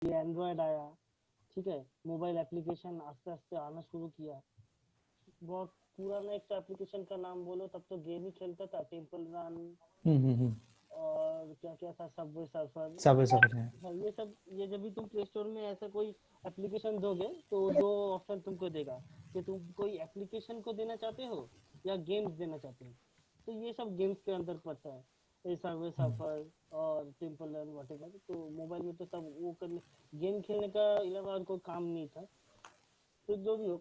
ये एंड्रॉयड आया, ठीक है, मोबाइल एप्लीकेशन आस्ते आस्ते आना शुरू किया। बहुत पुराना एक तो एप्लीकेशन का नाम बोलो तब तो गेम ही खेलता था, टेम्पल रन हम्म। और क्या क्या था, सबवे सर्फर। सबवे सफर है। हाँ ये सब, ये जब भी तुम प्ले स्टोर में ऐसा कोई एप्लीकेशन दोगे तो दो ऑप्शन तुमको देगा कि तुम कोई एप्लीकेशन को देना चाहते हो या गेम्स देना चाहते हो। तो ये सब गेम्स के अंदर पड़ता है, ये सर्वे सर्फर और टेम्पल रन वटेवर। तो मोबाइल में तो सब वो करने, गेम खेलने का अलावा और कोई काम नहीं था। तो जो भी हो,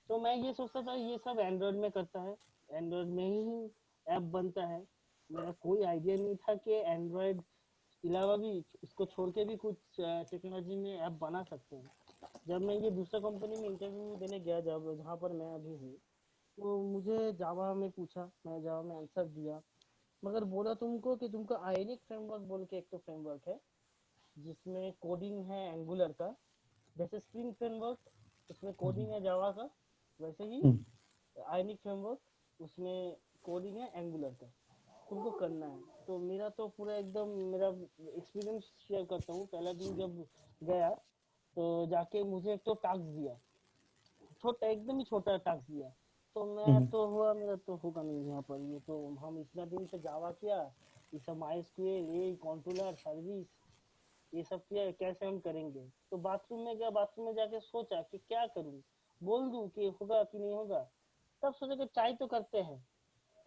तो मैं ये सोचता था ये सब एंड्रॉयड में करता है, एंड्रॉयड में ही ऐप बनता है। मेरा कोई आइडिया नहीं था कि एंड्रॉयड अलावा भी इसको छोड़ के भी कुछ टेक्नोलॉजी में ऐप बना सकते हैं। जब मैं ये दूसरा कंपनी में इंटरव्यू देने गया, जब जहाँ पर मैं अभी हूँ, तो मुझे जावा में पूछा, मैं जावा में आंसर दिया, मगर बोला तुमको कि तुमको आयनिक फ्रेमवर्क बोल के एक तो फ्रेमवर्क है जिसमें कोडिंग है एंगुलर का, जैसे स्प्रिंग फ्रेमवर्क उसमें कोडिंग है जावा का, वैसे ही आयनिक फ्रेमवर्क उसमें कोडिंग है एंगुलर का, तुमको करना है। तो मेरा तो पूरा एकदम मेरा एक्सपीरियंस शेयर करता हूँ। पहला दिन जब गया तो जाके मुझे एक तो टास्क दिया, छोटा एकदम ही छोटा टास्क दिया। तो मैं तो हुआ, मेरा तो होगा नहीं यहाँ पर, ये तो हम इतना दिन से जावा किया, ये सब माई स्क्वेल ये कंट्रोलर सर्विस ये सब किया, कैसे हम करेंगे। तो बाथरूम में गया, बाथरूम में जाके सोचा कि क्या करूँ, बोल दूं कि होगा कि नहीं होगा। तब सोचा कि ट्राई तो करते हैं।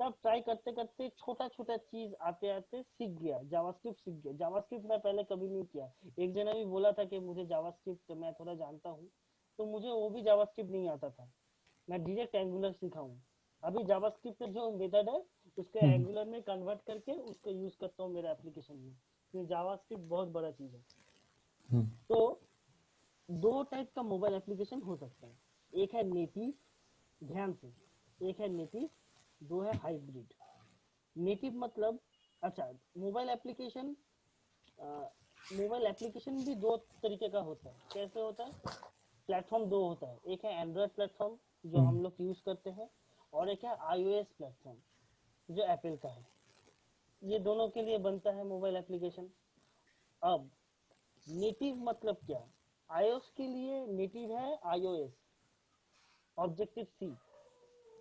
तब ट्राई करते करते छोटा छोटा चीज आते आते सीख गया, जावास्क्रिप्ट सीख गया। जावास्क्रिप्ट मैं पहले कभी नहीं किया। एक जना भी बोला था कि मुझे जावास्क्रिप्ट मैं थोड़ा जानता हूँ, तो मुझे वो भी जावास्क्रिप्ट नहीं आता था। मैं डायरेक्ट एंगुलर सीखा हूँ। अभी जावास्क्रिप्ट जो मेथड है उसके एंगुलर में कन्वर्ट करके उसको यूज करता हूँ मेरे एप्लीकेशन में, क्योंकि जावास्क्रिप्ट बहुत बड़ा चीज है। तो दो टाइप का मोबाइल एप्लीकेशन हो सकता है, एक है नेटिव, ध्यान से, एक है नेटिव, दो है हाइब्रिड। नेटिव मतलब, अच्छा, मोबाइल एप्लीकेशन, मोबाइल एप्लीकेशन भी दो तरीके का होता है। कैसे होता है, प्लेटफॉर्म दो होता है, एक है एंड्रॉयड प्लेटफॉर्म जो हम लोग यूज करते हैं, और एक है आईओएस प्लेटफॉर्म जो एप्पल का है। ये दोनों के लिए बनता है मोबाइल एप्लीकेशन। अब नेटिव मतलब क्या, आईओएस के लिए नेटिव है आईओएस, ऑब्जेक्टिव सी।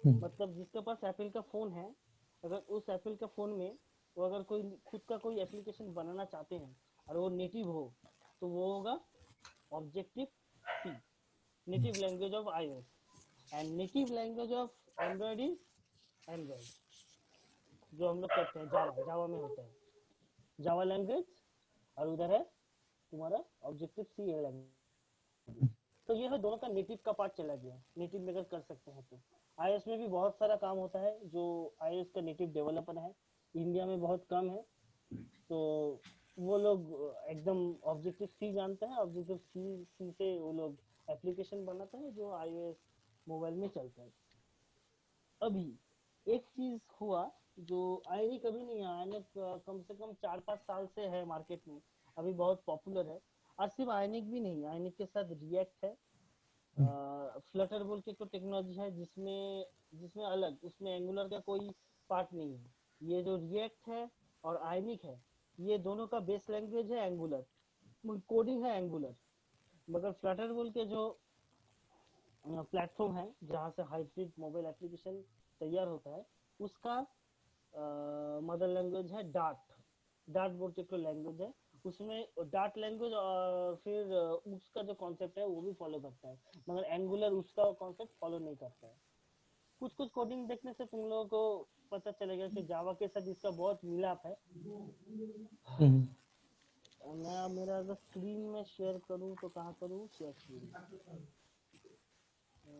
मतलब जिसके पास एप्पल का फोन है, अगर उस एप्पल का फोन में वो अगर कोई खुद का कोई एप्लीकेशन बनाना चाहते हैं और वो नेटिव हो, तो वो होगा objective C, native language of iOS. And native language of Android is Android, जो हम लोग करते हैं जावा, जावा में होता है जावा लैंग्वेज, और उधर है तुम्हारा ऑब्जेक्टिव सी लैंग्वेज। तो ये है दोनों का नेटिव का पार्ट चला गया, नेटिव में अगर कर सकते हैं तो। आईएस में भी बहुत सारा काम होता है, जो आईएस का नेटिव डेवलपर है इंडिया में बहुत कम है। तो वो लोग एकदम ऑब्जेक्टिव सी जानते हैं, ऑब्जेक्टिव सी से वो लोग एप्लीकेशन बनाते हैं जो आईओएस मोबाइल में चलता है। अभी एक चीज हुआ जो आईनी कभी नहीं आया, आईने कम से कम 4-5 साल से है मार्केट में, अभी बहुत पॉपुलर है। और सिर्फ आयनिक भी नहीं, आयनिक के साथ रिएक्ट है, फ्लटर बोल के तो टेक्नोलॉजी है जिसमें जिसमें अलग, उसमें एंगुलर का कोई पार्ट नहीं है। ये जो रिएक्ट है और आयनिक है, ये दोनों का बेस लैंग्वेज है एंगुलर, कोडिंग है एंगुलर। मगर फ्लटर बोल के जो प्लेटफॉर्म है जहाँ से हाइब्रिड मोबाइल एप्लीकेशन तैयार होता है, उसका मदर लैंग्वेज है डार्ट। डार्ट बोल के कोई लैंग्वेज है, उसमें डार्ट लैंग्वेज और फिर उसका जो कॉन्सेप्ट है वो भी फॉलो करता है, मगर एंगुलर उसका कॉन्सेप्ट फॉलो नहीं करता है। कुछ कुछ कोडिंग देखने से तुम लोगों को पता चलेगा कि जावा के साथ इसका बहुत मिलाप है। मैं मेरा अगर स्क्रीन में शेयर करूँ तो कहाँ करूँ, शेयर स्क्रीन,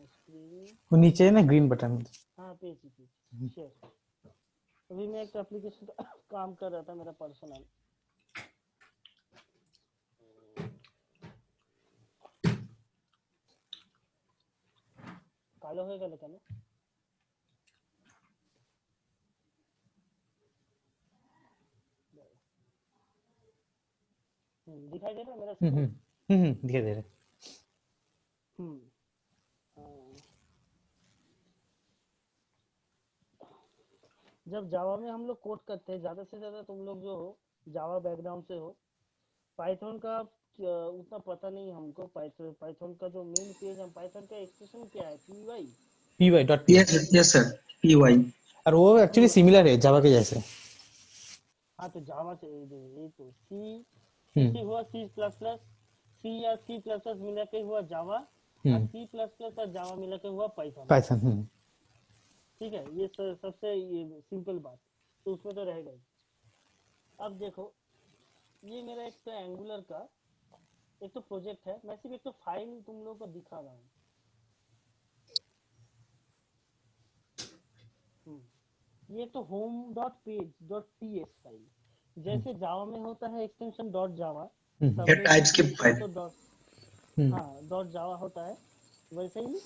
स्क्रीन, वो नीचे है ना ग्रीन बटन। हाँ पेज ही पेज, शेयर। अभी मैं एक एप्लीकेशन का काम कर रहा था मेरा पर्सनल, কালো হয়ে গেল কেন? दिखाई दे रहा है मेरा स्क्रीन? दिखाई दे रहा है। हम्म, जब जावा में हम लोग कोड करते हैं, ज्यादा से ज्यादा तुम लोग जो हो जावा बैकग्राउंड से हो, पाइथन का उतना पता नहीं हमको। पाइथन पाइथन का जो मेन पेज है, पाइथन का एक्सटेंशन क्या है, P. py.py। Yes sir, P Y. और वो एक्चुअली सिमिलर है जावा के जैसे। हाँ तो जावा से ये तो सी, हम्म जैसे हुआ सी प्लस प्लस, सी या सी प्लस प्लस मिला के हुआ जावा, और हम्म सी प्लस प्लस और जावा मिला के हुआ पाइथन। पाइथन। ठीक है, ये सबसे ये सिंपल बात, तो उसमें तो रहेगा ही। अब देखो, ये मेरा एक तो एंगुलर का एक तो प्रोजेक्ट है, मैं सिर्फ एक तो फाइल तुम लोगों को दिखा रहा हूँ। ये तो home dot page dot TS file, जैसे जावा में होता है एक्सटेंशन डॉट जावा, हम्म ये सबमिट टाइपस्क्रिप्ट डिक्लेयर किया फाइल। तो डॉट, हम्म हाँ डॉट जावा होता है। वैसे ही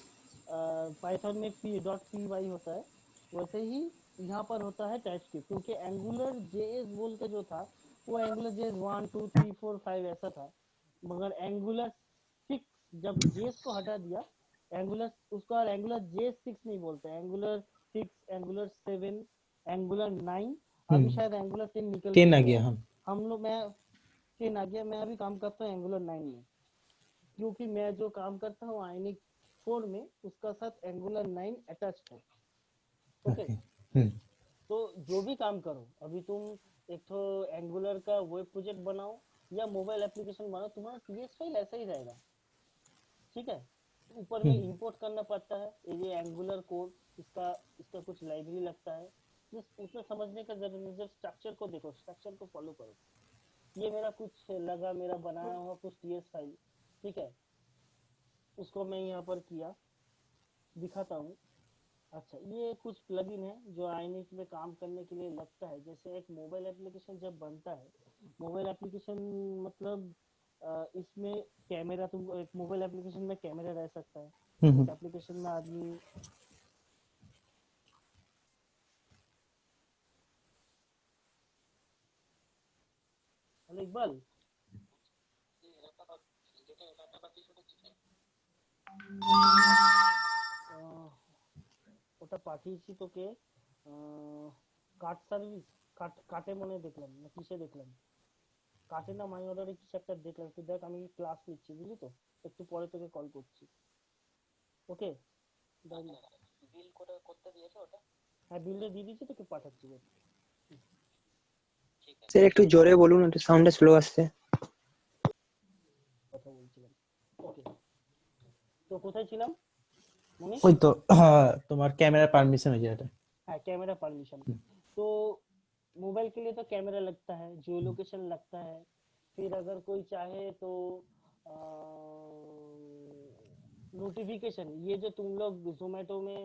पाइथन में पी डॉट पी वाई होता है। वैसे ही यहाँ पर होता है टाइपस्क्रिप्ट, क्योंकि एंगुलर जेएस बोल के जो था वो एंगुलर जेएस 1 2 3 4 5 ऐसा था, मगर एंगुलर 6 जब जेएस को हटा दिया, एंगुलर उसको और एंगुलर जेएस 6 नहीं बोलते, एंगुलर 6, एंगुलर 7, एंगुलर 9, अभी हम्म शायद एंगुलर 10 निकल के 10 आ गया गया है। हम। हम लोग मैं 10 आ गया, मैं अभी काम करता हूँ एंगुलर 9 में, क्योंकि मैं जो काम करता हूँ आइनिक 4 में उसका साथ एंगुलर 9 अटैच है। Okay, okay. हम्म तो जो भी काम करो, अभी तुम एक तो एंगुलर का वेब प्रोजेक्ट बनाओ या मोबाइल एप्लीकेशन बनाओ, तुम्हारा टीएस फाइल ऐसा ही रहेगा। ठीक है, ऊपर में हम्म इंपोर्ट करना पड़ता है ये एंगुलर कोड, इसका इसका कुछ लाइब्रेरी लगता है, जिस उसमें समझने का जरूरत नहीं, जब स्ट्रक्चर को देखो, स्ट्रक्चर को फॉलो करो। ये मेरा कुछ लगा, मेरा बनाया हुआ कुछ टीएस फाइल, ठीक है, उसको मैं यहाँ पर किया, दिखाता हूँ। अच्छा, ये कुछ प्लगइन है जो आईनिक में काम करने के लिए लगता है। जैसे एक मोबाइल एप्लीकेशन जब बनता है, मोबाइल एप्लीकेशन मतलब इसमें कैमरा, तुम एक मोबाइल एप्लीकेशन में कैमरा रह सकता है, हम्म एक एप्लीकेशन में आदमी, हेलो इकबाल, আহ, ওটা পাঠিয়েছি তোকে, কার্ট সার্ভিস, কাটে মনে হয় দেখলাম না কিসে দেখলাম, কাটে না মাই অর্ডারে কিছু একটা দেখলাম, তুই দেখ, আমি ক্লাস নিচ্ছি বুঝলি তো, একটু পরে তোকে কল করছি। ওকে, হ্যাঁ বিলটা দিয়ে দিয়েছি, তোকে পাঠাচ্ছি দেখ। স্যার একটু জোরে বলুন, একটু সাউন্ডটা স্লো আসছে। কথা বলছিলাম। ওকে, তো কোথায় ছিলাম মনীষ? ওই তো হ্যাঁ, তোমার ক্যামেরা পারমিশন হয়ে যেটা। हाँ कैमरा परमिशन, तो मोबाइल के लिए तो कैमरा लगता है, जियो लोकेशन लगता है, फिर अगर कोई चाहे तो नोटिफिकेशन, ये जो तुम लोग जोमेटो में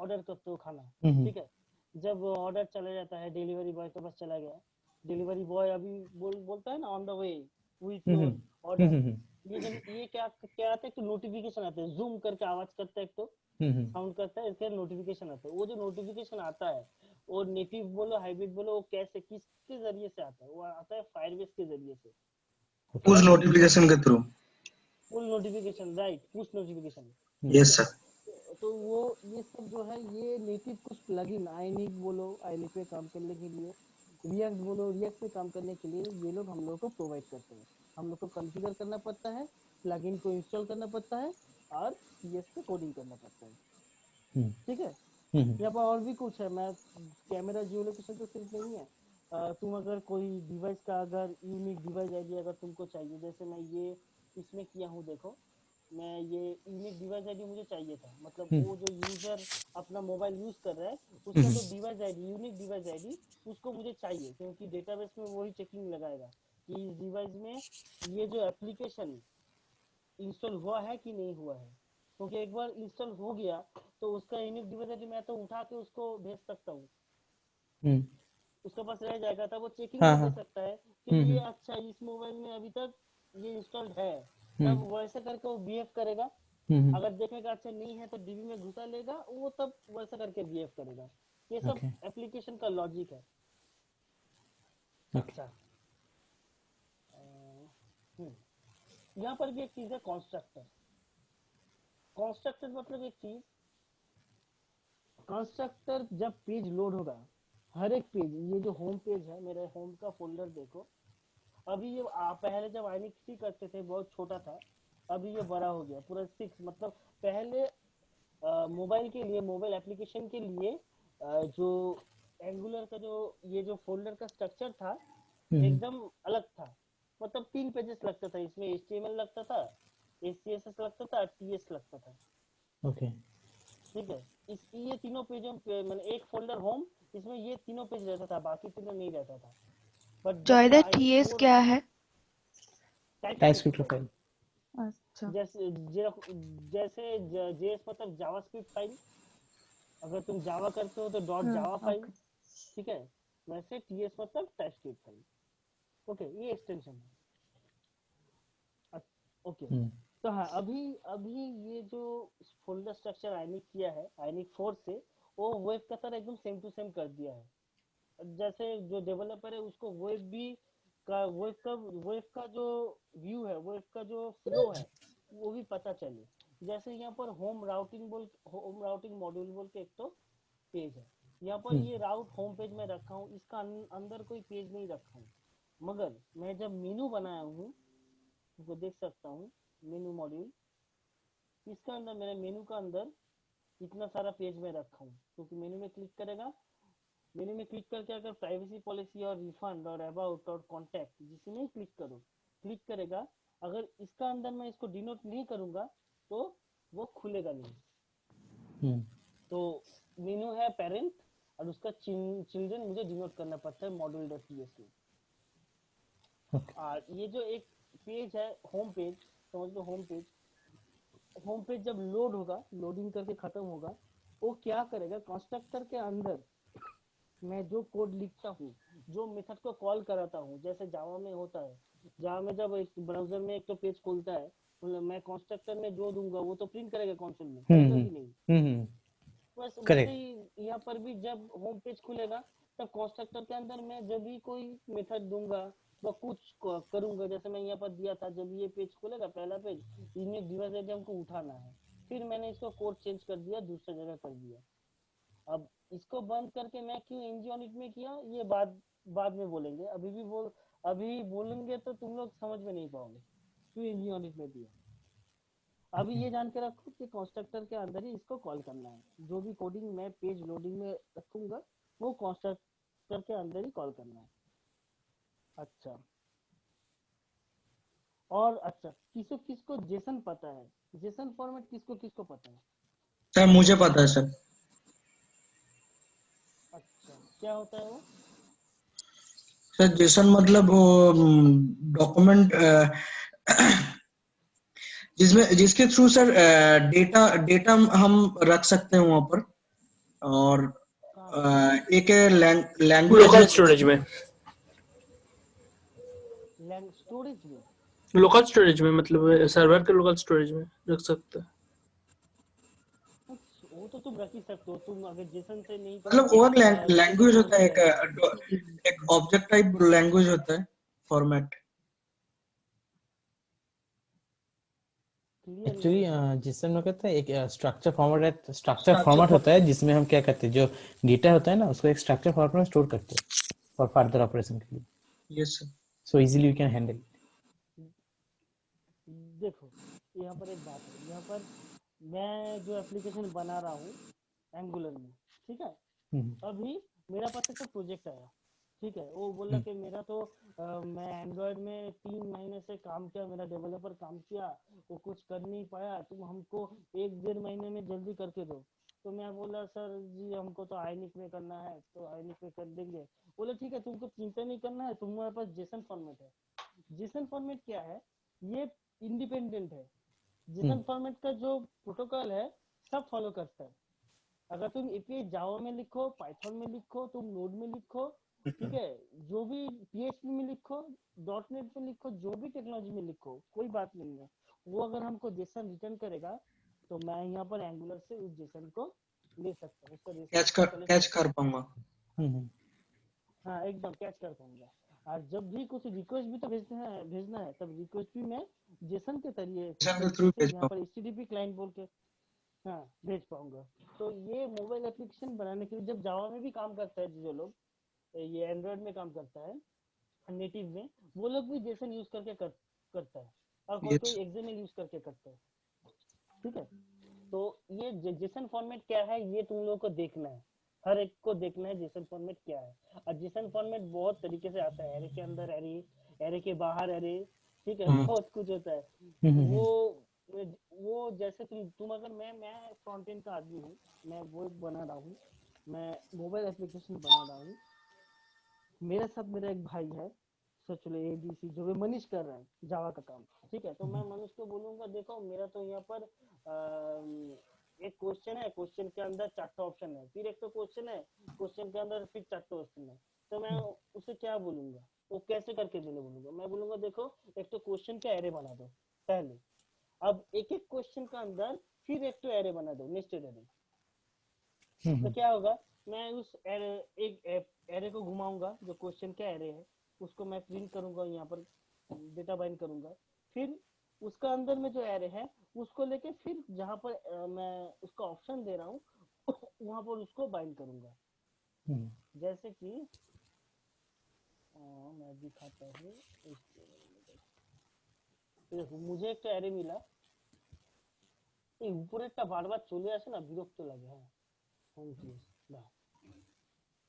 ऑर्डर करते हो खाना, हम्म ठीक है, जब ऑर्डर चला जाता है डिलीवरी बॉय के पास चला गया, डिलीवरी बॉय अभी बोलता है ना on the way with hmm your order, हम्म ये जब ये क्या क्या आता है कि नोटिफिकेशन आता है, जूम करके आवाज करता है, एक तो हम्म साउंड करता है, इसके नोटिफिकेशन आता है। वो जो नोटिफिकेशन आता है, वो नेटिव बोलो हाइब्रिड बोलो, वो कैसे किसके जरिए से आता है, वो आता है फायरबेस के जरिए से। ओके। पुश और नोटिफिकेशन के through. Full notification, right, push notification. ठीक यस है, सर। तो वो ये सब जो है ये नेटिव कुछ प्लगइन, आइनिक बोलो आइनिक पे काम करने के लिए, रिएक्ट बोलो रिएक्ट पे काम करने के लिए, ये लोग हम लोग को प्रोवाइड करते हैं। हम लोग को कॉन्फ़िगर करना पड़ता है, प्लगइन को इंस्टॉल करना पड़ता है, और सीएस पे कोडिंग करना पड़ता है। हम्म ठीक है, हम्म यहाँ पर और भी कुछ है, मैं कैमरा जियो लोकेशन तो सिर्फ नहीं है, तुम अगर कोई डिवाइस का अगर यूनिक डिवाइस आईडी अगर तुमको चाहिए, जैसे मैं ये इसमें किया हूँ देखो, मैं ये यूनिक डिवाइस आईडी मुझे चाहिए था, मतलब हम्म वो जो यूजर अपना मोबाइल यूज कर रहा है उसका हम्म जो device ID, unique device ID, उसको मुझे चाहिए, क्योंकि डेटाबेस में वही चेकिंग लगाएगा कि इस डिवाइस में ये जो एप्लीकेशन इंस्टॉल हुआ है कि नहीं हुआ है, क्योंकि एक बार इंस्टॉल हो गया तो उसका यूनिक डिवाइस आईडी मैं तो उठा के उसको भेज सकता हूँ, हम्म, उसके पास रह जाएगा, तब वो चेकिंग हाँ भी हाँ। दे सकता है कि ये हम्म अच्छा इस मोबाइल में अभी तक ये इंस्टॉल्ड है, हम्म तब वैसे करके वो बिहेव करेगा। हम्म अगर देखेगा अच्छा नहीं है तो डीबी में घुसा लेगा वो, तब वैसा करके बिहेव करेगा। ये सब ओके एप्लीकेशन का लॉजिक है। ओके। अच्छा, यहाँ पर भी एक चीज है कॉन्स्ट्रक्टर। कॉन्स्ट्रक्टर मतलब एक चीज, कंस्ट्रक्टर जब पेज लोड होगा, हर एक पेज, ये जो होम पेज है, मेरे होम का फोल्डर देखो, अभी ये पहले जब आइनिक 3 करते थे बहुत छोटा था, अभी ये बड़ा हो गया पूरा 6, मतलब पहले मोबाइल के लिए, मोबाइल एप्लीकेशन के लिए जो एंगुलर का जो ये जो फोल्डर का स्ट्रक्चर था एकदम अलग था। मतलब 3 पेजेस लगता था, इसमें HTML लगता था, CSS लगता था, TS लगता था। ओके ठीक है, इस ये तीनों पेजों पे मैंने एक फोल्डर होम, इसमें ये तीनों पेज रहता था, बाकी तीनों नहीं रहता था। बट जब से जॉयदा आईनिक टीएस 4 क्या है? TypeScript profile. अच्छा। जैसे जैसे जेएस मतलब जावास्क्रिप्ट फाइल, अगर तुम जावा करते हो तो डॉट जावा फाइल, ओके। ठीक है, वैसे टीएस मतलब टाइपस्क्रिप्ट फाइल। ओके, ये एक्सटेंशन है। ओके, तो हाँ, अभी अभी ये जो फोल्डर स्ट्रक्चर आइनिक किया है आइनिक 4 से, वो वेब का तरह एकदम सेम टू सेम कर दिया है। जैसे जो डेवलपर है उसको वेब का जो व्यू है, वेब का जो फ्लो है, वो भी पता चले। जैसे यहाँ पर होम राउटिंग मॉड्यूल बोल के एक तो पेज है, यहाँ पर ये राउट होम पेज में रखा हूँ, इसका अंदर कोई पेज नहीं रखा हूँ। मगर मैं जब मेनू बनाया हूँ, वो देख सकता हूँ, मेनू मॉड्यूल, इसका अंदर मैंने मेनू का अंदर इतना सारा पेज में रखा हूँ, क्योंकि मेनू में क्लिक करेगा, मेनू में क्लिक करके अगर प्राइवेसी पॉलिसी और रिफंड और अबाउट और कॉन्टैक्ट जिसमें क्लिक करो, क्लिक करेगा, अगर इसका अंदर मैं इसको डिनोट नहीं करूंगा तो वो खुलेगा नहीं। तो मेनू है पेरेंट और उसका चिल्ड्रन मुझे डिनोट करना पड़ता है मॉड्यूल डॉट टीएस में। और ये जो एक पेज है होम पेज, समझ लो होम पेज जब लोड होगा, लोडिंग करके खत्म होगा, वो क्या करेगा, कंस्ट्रक्टर के अंदर मैं जो कोड लिखता हूँ, जो मेथड को कॉल कराता हूँ, जैसे जावा में होता है, जावा में जब एक ब्राउजर में एक तो पेज खुलता है, मतलब मैं कंस्ट्रक्टर में जो दूंगा वो तो प्रिंट करेगा कंसोल में, करेगा कि नहीं? बस वैसे करेक्ट। ही यहाँ पर भी जब होम पेज खुलेगा, तब कंस्ट्रक्टर के अंदर मैं जब भी कोई मेथड दूंगा व कुछ करूंगा, जैसे मैं यहाँ पर दिया था, जब ये पेज खुलेगा पहला पेज, यूनिक डिवाइस आईडी हमको उठाना है, फिर मैंने इसको कोड चेंज कर दिया, दूसरा जगह कर दिया। अब इसको बंद करके मैं क्यों एनजी यूनिट में किया, ये बाद में बोलेंगे, अभी बोलेंगे तो तुम लोग समझ में नहीं पाओगे क्यों एनजी यूनिट में दिया। अभी ये जान के रखो कि कंस्ट्रक्टर के अंदर ही इसको कॉल करना है, जो भी कोडिंग मैं पेज लोडिंग में रखूंगा वो कंस्ट्रक्टर के अंदर ही कॉल करना है। अच्छा, और अच्छा, किसको किसको जेसन पता है, जेसन फॉर्मेट किसको किसको पता है? सर मुझे पता है सर। अच्छा, क्या होता है वो? सर जेसन मतलब वो डॉक्यूमेंट जिसमें जिसके थ्रू सर डेटा डेटा हम रख सकते हैं वहां पर। और कहाँ अ, पर? एक लैंग्वेज लोकल है। स्टोरेज में। स्टोरेज में? लोकल स्टोरेज में मतलब सर्वर के लोकल स्टोरेज में रख सकते हैं। वो तो तुम रख ही सकते हो, तुम अगर जेसन से नहीं तो मतलब वो किसी लैंग्वेज और होता है, से रख सकते हो। एक ऑब्जेक्ट टाइप लैंग्वेज होता है, फॉर्मेट। क्लियर नहीं एक्चुअली हुआ सर। जिससे हम लोग कहते हैं एक स्ट्रक्चर स्ट्रक्चर फॉर्मेट होता है, जिसमें हम क्या करते हैं, जो डेटा होता है ना उसको एक स्ट्रक्चर फॉर्मेट में स्टोर करते हैं फॉर फर्दर ऑपरेशन के लिए, yes sir. So easily you can handle. देखो, यहाँ पर एक बात है, यहाँ पर मैं जो एप्लीकेशन बना रहा हूँ एंगुलर में, ठीक है, अभी मेरा पास एक तो प्रोजेक्ट आया, ठीक है, वो बोला कि मेरा तो मैं एंड्रॉयड में 3 महीने से काम किया, मेरा डेवलपर काम किया, वो कुछ कर नहीं पाया, तुम हमको 1-1.5 महीने में जल्दी करके दो। तो मैं बोला सर जी हमको तो आइनिक में करना है, तो आइनिक में कर देंगे। बोले ठीक है, तुमको चिंता नहीं करना है, तुम्हारे पास जेसन फॉर्मेट है। जेसन फॉर्मेट क्या है, ये इंडिपेंडेंट है। जेसन फॉर्मेट का जो प्रोटोकॉल है सब फॉलो करता है। अगर तुम एपीआई जावा में लिखो, पाइथन में लिखो, तुम नोड में लिखो, ठीक है, जो भी पीएचपी में लिखो, डॉटनेट में लिखो, जो भी टेक्नोलॉजी में लिखो, कोई बात नहीं है, वो अगर हमको जेसन रिटर्न करेगा तो मैं यहाँ पर एंगुलर से उस जेसन को ले सकता हूँ, उसका रेस्पॉन्सिव कलेक्ट कैच कर कर सकता हूँ। पाऊंगा। हाँ, एकदम कैच कर पाऊंगा। और जब भी कुछ रिक्वेस्ट भी तो भेजना है तब रिक्वेस्ट भी मैं जेसन के जेसन के तरीके थ्रू से भेज यहाँ पर पाऊंगा। एचटीटीपी क्लाइंट बोल के हाँ भेज पाऊंगा। तो ये मोबाइल एप्लीकेशन बनाने के लिए जब जावा में भी काम करता है जो लोग, ये एंड्रॉयड में काम करता है, नेटिव में, वो लोग भी जेसन यूज करके करता है, और कोई कोई Yes. एक्सएमएल यूज करके करता है। ठीक है, तो ये जेसन फॉर्मेट क्या है ये तुम लोगों को देखना है, हर एक को देखना है जेसन फॉर्मेट क्या है। और जेसन फॉर्मेट बहुत तरीके से आता है, एरे के अंदर एरे, एरे के बाहर एरे, ठीक है, हम्म बहुत कुछ होता है। हम्म वो जैसे तुम अगर मैं फ्रंट एंड का आदमी हूँ, मैं वो बना रहा हूँ, मैं मोबाइल एप्लीकेशन बना रहा हूँ, मेरे साथ मेरा एक भाई है, सोच लो एबीसी, जो भी मनीष कर रहा है जावा का काम। ठीक है, तो मैं मनीष को बोलूंगा देखो मेरा तो यहाँ पर एक क्वेश्चन है, क्वेश्चन के अंदर 4 ऑप्शन है, फिर एक तो क्वेश्चन है, क्वेश्चन के अंदर फिर 4 ऑप्शन है। तो मैं उसे क्या बोलूंगा, वो कैसे करके देने बोलूंगा, मैं बोलूंगा देखो एक तो क्वेश्चन का एरे बना दो पहले, अब एक एक क्वेश्चन का अंदर फिर एक तो एरे बना दो, नेस्टेड एरे। तो क्या होगा, मैं उस एरे, एक एरे को घुमाऊंगा जो क्वेश्चन का एरे है, उसको मैं प्रिंट करूंगा, यहाँ पर डेटा बाइंड करूंगा, फिर उसका अंदर में जो एरे है उसको लेके फिर जहाँ पर मैं उसका ऑप्शन दे रहा हूँ वहां पर उसको बाइंड करूंगा। जैसे कि मैं दिखाता हूँ, देखो मुझे एक तो एरे मिला, এই উপরেরটা বারবার চলে আসে না, বিরক্ত লাগে। হ্যাঁ, होम प्लीज ना,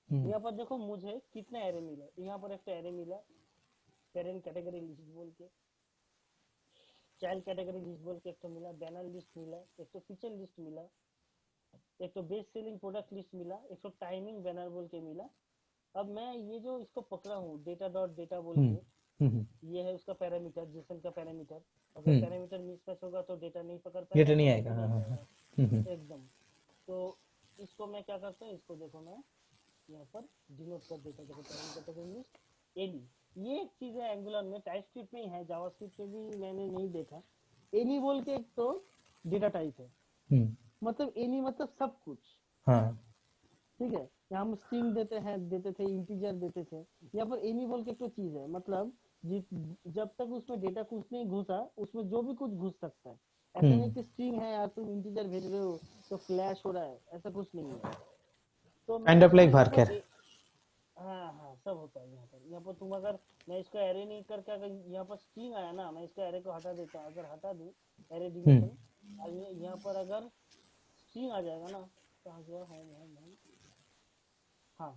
यहाँ पर देखो मुझे कितना एरे मिला, यहाँ पर एक एरे मिला, पेरेंट कैटेगरी लिस्ट बोल के, चाइल्ड कैटेगरी लिस्ट बोल के एक तो मिला, बैनर लिस्ट मिला, एक तो फीचर लिस्ट मिला, एक तो बेस्ट सेलिंग प्रोडक्ट लिस्ट मिला, एक तो टाइमिंग बैनर बोल के मिला। अब मैं ये जो इसको पकड़ा हूँ डेटा डॉट डेटा बोल के, ये है उसका पैरामीटर, जेसन का पैरामीटर। अगर पैरामीटर मिसमैच होगा तो डेटा नहीं पकड़ पाएगा, डेटा नहीं तो आएगा। रह हाँ जाएगा एकदम। तो इसको मैं क्या करता हूँ, इसको देखो मैं यहाँ पर डिनोट कर देता हूँ, पैरेंट कैटेगरी लिस्ट एनी। ये एक चीज है एंगुलर में, टाइपस्क्रिप्ट में ही है, जावास्क्रिप्ट में भी मैंने नहीं देखा। एनी बोल के एक तो डेटा टाइप है, मतलब एनी मतलब सब कुछ। हाँ ठीक है, यहाँ हम स्ट्रिंग देते थे, इंटीजर देते थे, यहाँ पर एनी बोल के एक तो चीज है, मतलब जब तक उसमें डेटा कुछ नहीं घुसा, उसमें जो भी कुछ घुस सकता है। ऐसा नहीं कि स्ट्रिंग है यार तुम इंटीजर भेज रहे हो तो फ्लैश हो रहा है, ऐसा कुछ नहीं है। तो काइंड मैं ऑफ लाइक यहाँ पर वर्कर। हाँ हाँ सब होता है यहाँ पर। यहाँ पर तुम अगर, मैं इसको एरे नहीं करके, अगर यहाँ पर स्ट्रिंग आया ना, मैं इसका एरे को हटा देता हूँ, अगर हटा दूँ एरे डिलीशन, यहाँ पर अगर स्ट्रिंग आ जाएगा ना, कहाँ गया होम होम होम, हाँ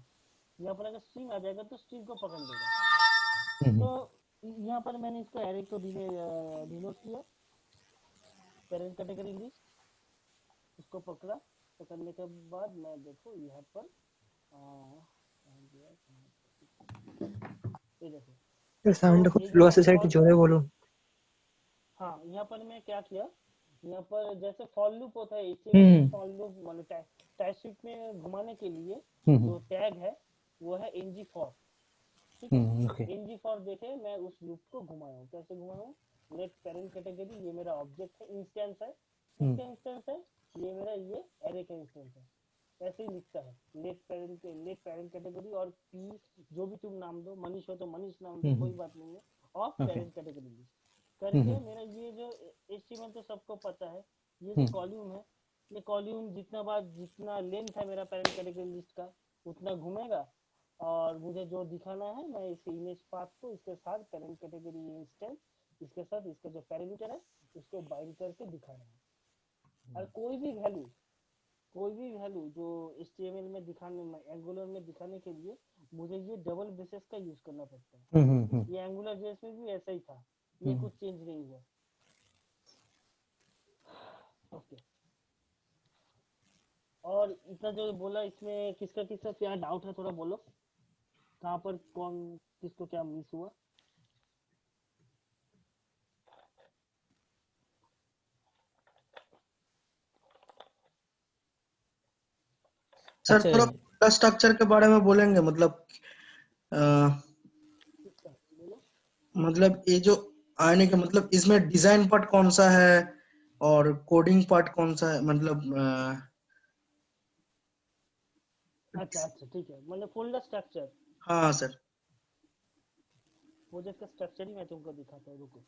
यहाँ पर अगर स्ट्रिंग आ जाएगा तो स्ट्रिंग को पकड़ लेगा। तो यहाँ पर मैंने इसको एरे को डिनोट किया, पेरेंट कैटेगरी लिस्ट, इसको पकड़ा, पकड़ने के बाद मैं देखो यहाँ पर ये देखो, सर तो साउंड খুব ये স্লো जो আছে স্যার, একটু फॉर, জোরে বলুন। हाँ यहाँ पर मैं क्या किया, यहाँ पर जैसे फॉर लूप होता है एचटीएमएल में, फॉर लूप मतलब टाइपस्क्रिप्ट में घुमाने के लिए जो टैग है वो है ng फॉर। ठीक है, ओके ng फॉर देखे मैं उस लूप को घुमाया हूँ, कैसे घुमाया हूँ, लेट पेरेंट कैटेगरी, ये मेरा ऑब्जेक्ट है, इंस्टेंस है, किसका इंस्टेंस है, ये मेरा ये एरे का इंस्टेंस है, ऐसे ही लिखता है, लेट पेरेंट कैटेगरी और पी, जो भी तुम नाम दो, मनीष हो तो मनीष नाम दो, कोई बात नहीं है, ऑफ पेरेंट कैटेगरी लिस्ट करके मेरा ये जो एचटीएमएल तो सबको पता है, ये जो कॉलम है, ये कॉलम जितना बार, जितना लेंथ है मेरा पेरेंट कैटेगरी लिस्ट का उतना घूमेगा, और मुझे जो दिखाना है मैं इस इमेज पाथ को इसके साथ पेरेंट कैटेगरी इंस्टेंस, इसके साथ इसका जो पैरामीटर है उसको बाइंड करके दिखा रहा है। और कोई भी वैल्यू जो HTML में दिखाने में, एंगुलर में दिखाने के लिए मुझे ये डबल ब्रेसेस का यूज करना पड़ता है। ये एंगुलर जेएस में भी ऐसा ही था, ये कुछ चेंज नहीं हुआ। ओके, और इतना जो बोला इसमें किसका किसका क्या डाउट है, थोड़ा बोलो, कहाँ पर कौन किसको क्या मिस हुआ। सर अच्छा थोड़ा स्ट्रक्चर के बारे में बोलेंगे, मतलब बोलो। मतलब ये जो आने का मतलब इसमें डिजाइन पार्ट कौन सा है और कोडिंग पार्ट कौन सा है, मतलब अच्छा ठीक है, मतलब फोल्डर स्ट्रक्चर, हाँ सर। प्रोजेक्ट का स्ट्रक्चर ही मैं तुमको दिखाता हूँ, रुको।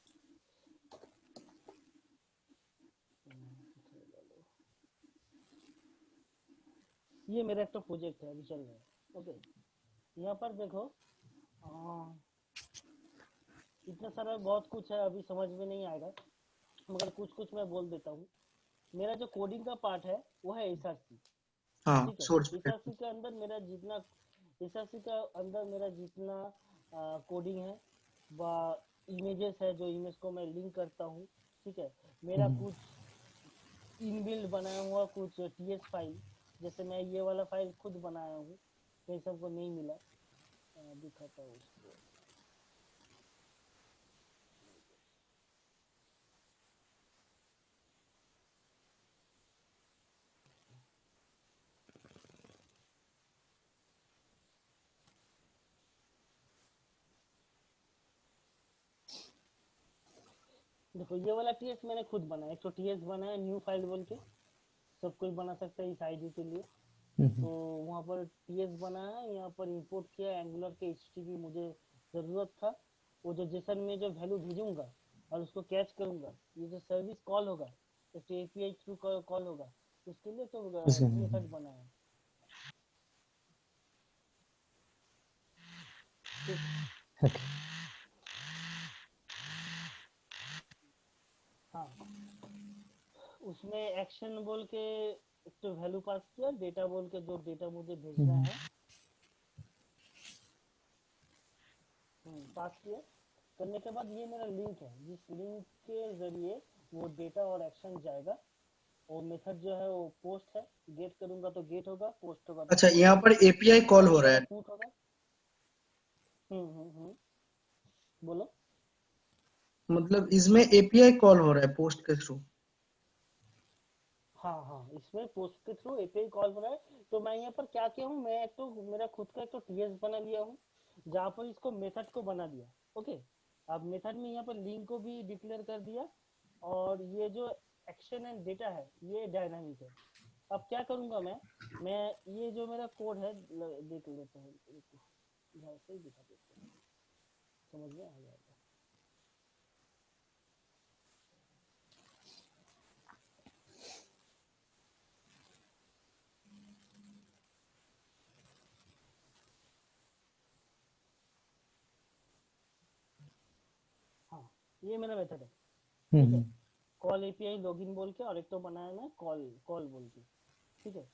ये मेरा एक तो प्रोजेक्ट है, अभी चल रहा है। ओके, यहाँ पर देखो, इतना सारा बहुत कुछ है, अभी समझ में नहीं आएगा, मगर कुछ कुछ मैं बोल देता हूँ। मेरा जो कोडिंग का पार्ट है वो है एसआरसी। हाँ, ठीक है, सोर्स एसआरसी के अंदर मेरा जितना एसआरसी का अंदर मेरा जितना कोडिंग है व इमेजेस है, जो इमेज को मैं लिंक करता हूँ। ठीक है, मेरा कुछ इनबिल्ड बनाया हुआ कुछ टीएस फाइल, जैसे मैं ये वाला फाइल खुद बनाया हूँ, कहीं सबको नहीं मिला। दिखाता हूँ उसको। देखो ये वाला टीएस मैंने खुद बनाया, एक तो टीएस बनाया न्यू फाइल बोल के, सब कोई बना सकता है इस आईडी के लिए। तो वहाँ पर टीएस बनाया, यहाँ पर इंपोर्ट किया एंगुलर के एचटीटीपी मुझे जरूरत था। वो जो जेसन में जो वैल्यू भेजूंगा और उसको कैच करूंगा, ये जो सर्विस कॉल होगा, एक एपीआई थ्रू कॉल होगा, उसके लिए तो मेथड बनाया। ठीक, हाँ, उसमें एक्शन बोल के एक तो वैल्यू पास किया, डेटा बोल के जो डेटा मुझे भेजना है पास किया। करने के बाद ये मेरा लिंक है, जिस लिंक के जरिए वो डेटा और एक्शन जाएगा। और मेथड जो है वो पोस्ट है, गेट करूंगा तो गेट होगा, पोस्ट होगा तो अच्छा, पोस्ट यहाँ होगा, पर एपीआई कॉल हो ये रहा वाला है, पुट होगा। बोलो। मतलब इसमें एपीआई कॉल हो रहा है पोस्ट के थ्रू। हाँ हाँ, इसमें पोस्ट के थ्रू एपीआई कॉल हो रहा है। तो मैं यहाँ पर क्या किया हूँ, मैं एक तो मेरा खुद का एक तो टीएस बना लिया हूँ, जहाँ पर इसको मेथड को बना दिया। ओके, अब मेथड में यहाँ पर लिंक को भी डिक्लेयर कर दिया, और ये जो एक्शन एंड डेटा है ये डायनामिक है। अब क्या करूंगा मैं ये जो मेरा कोड है देख लेता हूँ, ध्यान से ही दिखा देता हूँ, समझ में आ जाएगा। हाँ, ये मेरा मेथड है। ठीक है, कॉल एपीआई लॉगिन बोल के, और एक तो बनाया मैं कॉल कॉल बोल के। ठीक है,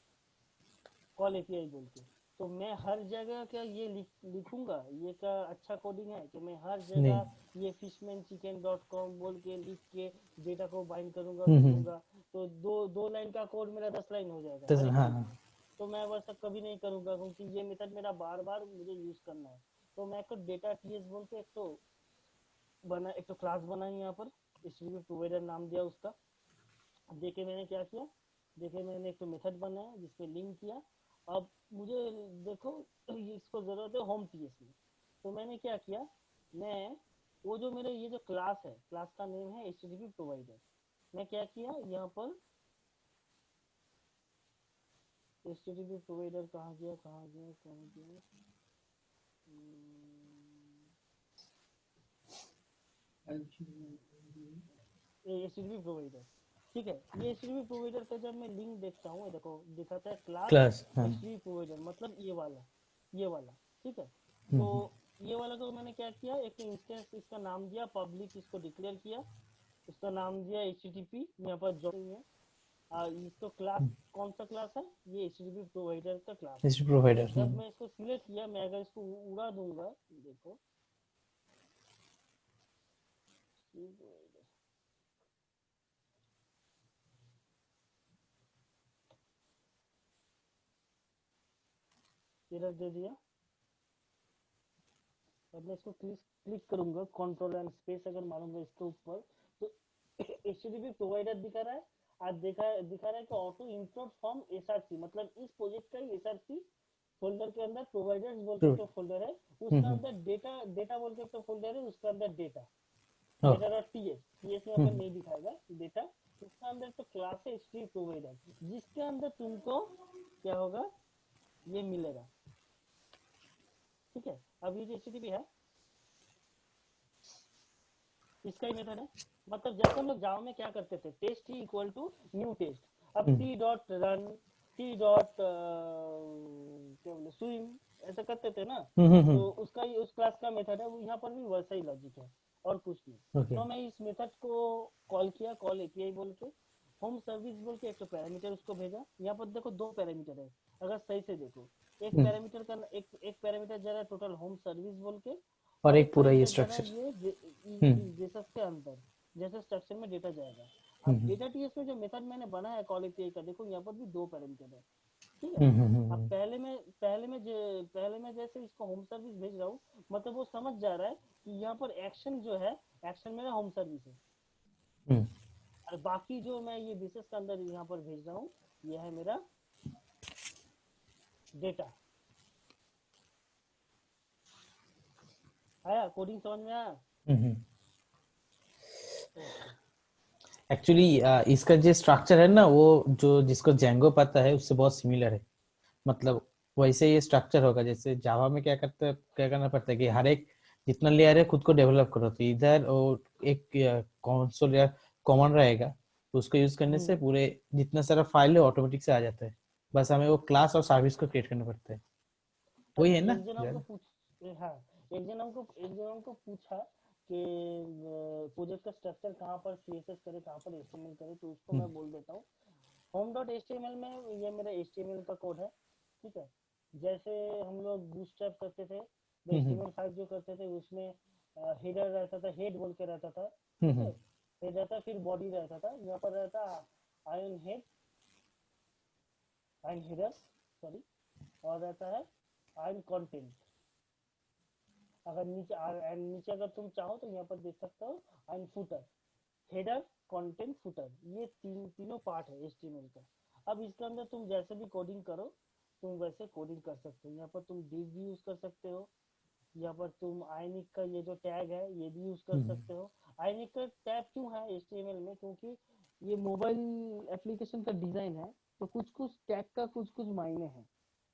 कॉल एपीआई बोल के। तो मैं हर जगह क्या ये लिखूंगा, ये क्या अच्छा कोडिंग है कि मैं हर नहीं। जगह ये fishmanchicken.com बोल के लिख के डेटा को बाइंड करूंगा हम्म भेजूंगा, तो दो लाइन का कोड मेरा 10 लाइन हो जाएगा तो हर एक हाँ चीज हाँ में। तो मैं वैसा कभी नहीं करूंगा, क्योंकि ये मेथड मेरा बार बार मुझे यूज करना है। तो मैं एक डेटा टीएस बोल के एक तो क्लास बनाई यहाँ पर, एचटीटीपी प्रोवाइडर नाम दिया उसका। अब देखिए मैंने क्या किया, देखिए मैंने एक तो मेथड बनाया जिसपे लिंक किया। अब मुझे देखो इसको जरूरत है होम टीएस में, तो मैंने क्या किया, मैं वो जो मेरे ये जो क्लास है, क्लास का नेम है एचटीटीपी प्रोवाइडर। मैं क्या किया यहाँ पर, एचटीटीपी प्रोवाइडर कहाँ गया कहाँ गया कहाँ गया, एचटीटीपी प्रोवाइडर। ठीक है, ये एचटीटीपी प्रोवाइडर का जब मैं लिंक देखता हूँ, ये देखो दिखाता है क्लास क्लास हाँ एचटीटीपी प्रोवाइडर, मतलब ये वाला। ठीक है, तो ये वाला को मैंने क्या किया, एक तो इंस्टेंस इसका नाम दिया पब्लिक, इसको डिक्लेयर किया, इसका नाम दिया एचटीटीपी, यहाँ पर जो है इसको क्लास, कौन सा क्लास है, ये एचटीटीपी प्रोवाइडर का क्लास है। H provider. जब मैं इसको सिलेक्ट किया, मैं अगर इसको उड़ा दूंगा, देखो एरर दे दिया। अब मैं इसको क्लिक करूंगा, कंट्रोल एंड स्पेस अगर मारूंगा इसके ऊपर, तो एचटीटीपी प्रोवाइडर दिखा रहा है। आज दिखा रहा है कि ऑटो इंपोर्ट फ्रॉम एसआरसी, मतलब इस प्रोजेक्ट का एसआरसी फोल्डर के अंदर प्रोवाइडर्स बोल के तो फोल्डर है, उसका अंदर डेटा डेटा बोल के तो फोल्डर है, उसका अंदर data data dot TS TS यहाँ पर नहीं दिखाएगा डेटा, उसका अंदर तो क्लास है एचटीटीपी प्रोवाइडर, जिसके अंदर तुमको क्या होगा, ये मिलेगा। ठीक है, अब ये जो एचटीटीपी है इसका ही मेथड है। मतलब जैसे हम लोग जावा में क्या करते थे, टेस्ट ही इक्वल टू न्यू टेस्ट। अब T dot run, T dot क्या बोले स्विम, ऐसा करते थे ना। तो उसका ही उस क्लास का मेथड है, यहाँ पर भी वैसा ही लॉजिक है। और कुछ नहीं। ओके तो मैं इस मेथड को कॉल किया, कॉल एपीआई बोल के, होम सर्विस बोल के एक तो पैरामीटर उसको भेजा। यहाँ पर देखो दो पैरामीटर है, अगर सही से देखो, एक हम्म, पैरामीटर का एक पैरामीटर जा रहा है टोटल होम सर्विस बोल के, और और एक एक पूरा ये पैरामीटर जा रहा स्ट्रक्चर। है ये हम्म जेसस के अंदर, जैसे स्ट्रक्चर में डेटा जाएगा। अब हम्म डेटा टीएस में जो मेथड मैंने बनाया है कॉल एपीआई का, देखो यहाँ पर भी दो पैरामीटर है, ठीक है। हम्म अब हम्म पहले में जैसे इसको होम सर्विस भेज रहा हूँ, मतलब वो समझ जा रहा है कि यहाँ पर एक्शन जो है, एक्शन मेरा होम सर्विस है, हम्म और बाकी जो मैं ये बेसिस के अंदर यहाँ पर भेज रहा हूँ, ये है मेरा डेटा। आया कोडिंग समझ में आया? हम्म। ओके। एक्चुअली इसका जो स्ट्रक्चर है ना, वो जो जिसको जेंगो पता है उससे बहुत सिमिलर है। मतलब वैसे ये स्ट्रक्चर होगा जैसे जावा में क्या करना पड़ता है कि हर एक जितना लेयर है खुद को डेवलप करो, तो इधर और एक कंसोल या कॉमन रहेगा, तो उसको यूज करने से पूरे जितना सारा फाइल है ऑटोमेटिक से आ जाता है। बस हमें वो क्लास और सर्विस को क्रिएट करना पड़ता है। वही तभी है ना एक जन हमको ज्यादा? पूछ हाँ, एक जन हमको पूछा कि प्रोजेक्ट का स्ट्रक्चर कहाँ पर सीएसएस करे, कहाँ पर एचटीएमएल करे, तो उसको हम्म मैं बोल देता हूँ। होम डॉट एचटीएमएल में ये मेरा एचटीएमएल का कोड है, ठीक है। जैसे हम लोग बूटस्ट्रैप करते थे, हम्म HTML5 जो करते थे उसमें हेडर रहता था, हेड बोल के रहता था, ठीक है। हम्म हेड रहता, फिर बॉडी रहता था, यहाँ पर रहता ion head, ion header, sorry, और रहता है आयन कंटेंट। अगर नीचे अगर तुम चाहो तो यहाँ पर देख सकते हो ion footer, header, content, footer, ये तीनों पार्ट है एचटीएमएल का। अब इसके अंदर तुम जैसे भी कोडिंग करो, तुम वैसे कोडिंग कर सकते हो। यहाँ पर तुम div भी यूज कर सकते हो, यहाँ पर तुम आयनिक का ये जो टैग है ये भी यूज कर हम्म सकते हो। आयनिक का टैग क्यों है एचटीएमएल में, क्योंकि ये मोबाइल एप्लीकेशन का डिजाइन है, तो कुछ कुछ टैग का कुछ कुछ मायने हैं,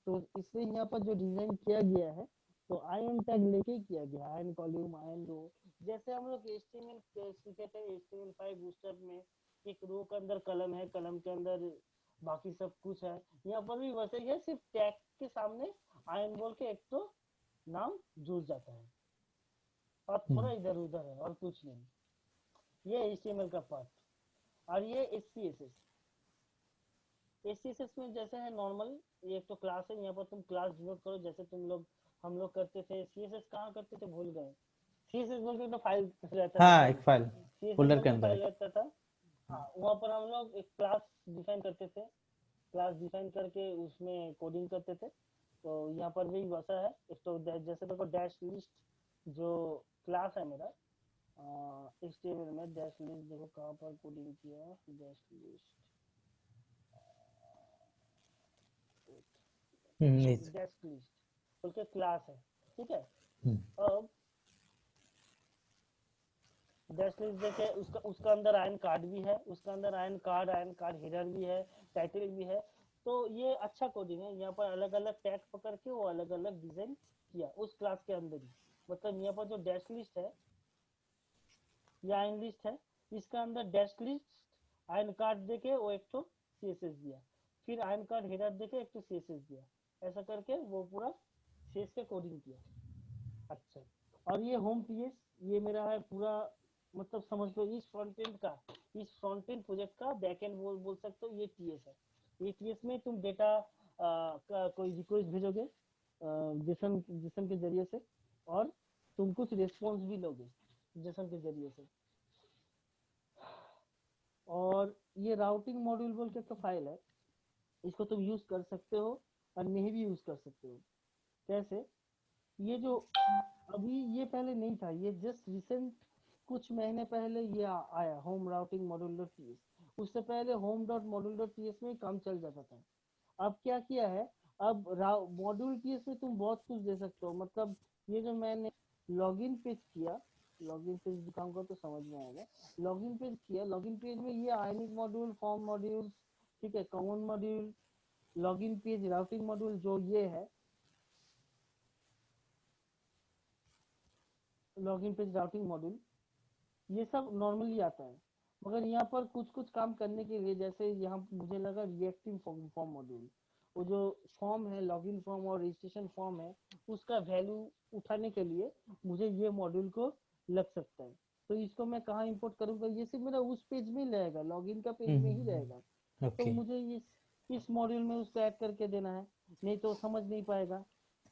तो इसलिए यहाँ पर जो डिजाइन किया गया है, तो आयन टैग लेके किया गया, आयन कॉलम, आयन रो। जैसे हम लोग एचटीएमएल सीखे थे HTML5 बूस्टर में, एक रो के अंदर कलम है, कलम के अंदर बाकी सब कुछ है, यहाँ पर भी वैसे ही है, सिर्फ टैग के सामने आयन बोल के एक तो नाम जुड़ जाता है, और थोड़ा हम्म इधर उधर है और कुछ नहीं। ये HTML का पार्ट। और ये HCSS, एससीएसएस में जैसे है नॉर्मल, ये एक तो क्लास है, यहाँ पर तुम क्लास डिनोट करो, जैसे हम लोग करते थे। सीएसएस कहाँ करते थे भूल गए, सीएसएस बोल के तो फाइल रहता था हाँ, सॉरी, एक फाइल सीएसएस फोल्डर बोल के के अंदर फाइल है। रहता था। हाँ, वहाँ पर हम लोग एक क्लास डिफाइन करते थे, क्लास डिफाइन करके उसमें कोडिंग करते थे। तो यहाँ पर भी वैसा है, एक तो जैसे देखो डैश लिस्ट जो क्लास है मेरा HTML में, डैश लिस्ट देखो कहाँ पर कोडिंग किया, dash list, yes। Desk list बोल के क्लास है, ठीक है। हम्म अब डेस्क लिस्ट देखे, उसका उसका अंदर आयन कार्ड भी है, उसका अंदर आयन कार्ड हेडर भी है, टाइटल भी है। तो ये अच्छा कोडिंग है, यहाँ पर अलग अलग टैग पकड़ के वो अलग अलग डिजाइन किया उस क्लास के अंदर ही। मतलब यहाँ पर जो डैश लिस्ट है या आयन लिस्ट है, इसका अंदर डैश लिस्ट आयन कार्ड देके वो एक तो सीएसएस दिया, फिर आयन कार्ड हेडर देके एक तो सीएसएस दिया, ऐसा करके वो पूरा सीएस का कोडिंग किया। अच्छा, और ये होम पीएस, ये मेरा है पूरा, मतलब समझ लो इस फ्रंट एंड प्रोजेक्ट का बैक एंड बोल सकते हो, ये टीएस है। ये टीएस में तुम डेटा का कोई रिक्वेस्ट भेजोगे जेसन जेसन के जरिए से, और तुम कुछ रिस्पॉन्स भी लोगे जेसन के जरिए से। और ये राउटिंग मॉड्यूल बोल के तो फाइल है, इसको तुम यूज कर सकते हो और नहीं भी यूज कर सकते हो। कैसे? ये जो अभी ये पहले नहीं था, ये जस्ट रिसेंट कुछ महीने पहले ये आया home routing module dot TS. उससे पहले home dot module dot TS में काम चल जाता था। अब क्या किया है, अब मॉड्यूल टीएस में तुम बहुत कुछ दे सकते हो। मतलब ये जो मैंने लॉगिन पेज किया, लॉगिन पेज दिखाऊंगा तो समझ में आएगा। लॉगिन पेज किया, लॉगिन पेज में ये आयनिक मॉड्यूल, फॉर्म मॉड्यूल, ठीक है, common module, login page, routing module, जो ये है लॉगिन पेज राउटिंग मॉड्यूल, ये सब नॉर्मली आता है। मगर यहाँ पर कुछ कुछ काम करने के लिए, जैसे यहाँ मुझे लगा रिएक्टिव फॉर्म मॉड्यूल, वो जो फॉर्म है, लॉगिन फॉर्म और रजिस्ट्रेशन फॉर्म है, उसका वैल्यू उठाने के लिए मुझे ये मॉड्यूल को लग सकता है। तो इसको मैं कहाँ इंपोर्ट करूंगा, ये सिर्फ मेरा उस पेज में ही रहेगा, लॉगिन का पेज में ही रहेगा। तो ओके मुझे इस मॉड्यूल में उसको ऐड करके देना है, नहीं तो समझ नहीं पाएगा।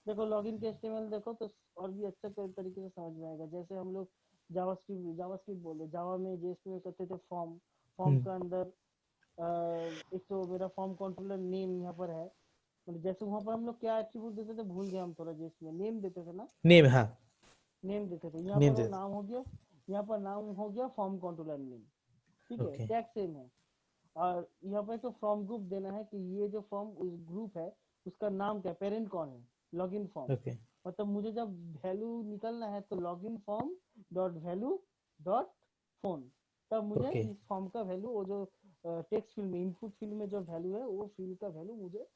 देखो लॉगिन के HTML देखो तो और भी अच्छा तरीके से समझ में आएगा। जैसे हम लोग जावास्क्रिप्ट बोले, जावा में जेएस में करते थे फॉर्म, फॉर्म का अंदर एक तो मेरा फॉर्म कंट्रोलर नेम यहाँ पर है, मतलब जैसे वहां पर हम लोग क्या एट्रीब्यूट देते थे भूल गए हम थोड़ा, जिसमें नेम देते थे ना, नेम, हाँ नेम देते थे, यहाँ नेम पर वो दे। नाम हो गया, यहाँ पर नाम हो गया फॉर्म कंट्रोलर नेम। ठीक है, ओके टैग सेम है। और यहाँ पर तो फ्रॉम ग्रुप देना है कि ये जो फॉर्म ग्रुप है उसका नाम क्या है, पेरेंट कौन है, लॉगिन फॉर्म। ओके मतलब मुझे जब वैल्यू निकलना है तो login form dot value dot phone, तब मुझे ओके इस फॉर्म का वैल्यू, वो जो टेक्स्ट फील्ड में इनपुट फील्ड में जो वैल्यू है वो फील्ड का वैल्यू मुझे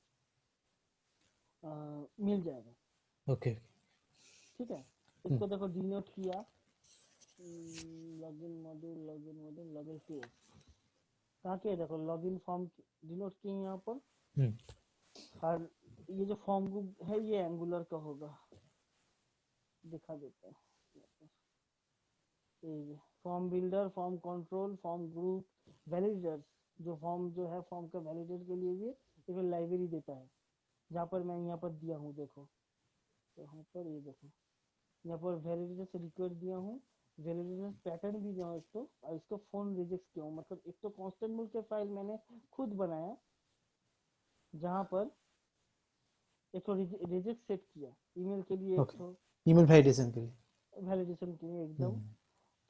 मिल जाएगा। ओके ठीक है, इसको देखो डिनोट किया, login module login module login case कहाँ के, देखो लॉगिन फॉर्म डिनोट किए यहाँ पर। और ये जो फॉर्म ग्रुप है ये एंगुलर का होगा, दिखा देते हैं। Form builder, form control, form group, validators, जो फॉर्म जो है फॉर्म का वैलिडेट के लिए भी एक लाइब्रेरी देता है, जहाँ पर मैं यहाँ पर दिया हूँ देखो, तो यहाँ पर ये देखो, यहाँ पर वैलिडेटर्स रिक्वेस्ट दिया हूँ, वैलिडेटर्स पैटर्न भी दिया हूँ एक तो, और इसको फोन रिजेक्ट किया हूँ, मतलब एक तो कांस्टेंट मूल के फाइल मैंने खुद बनाया, जहाँ पर एक तो रिजेक्ट सेट किया ईमेल के लिए, एक ओके तो ईमेल वैलिडेशन के लिए। वैलिडेशन के लिए एकदम,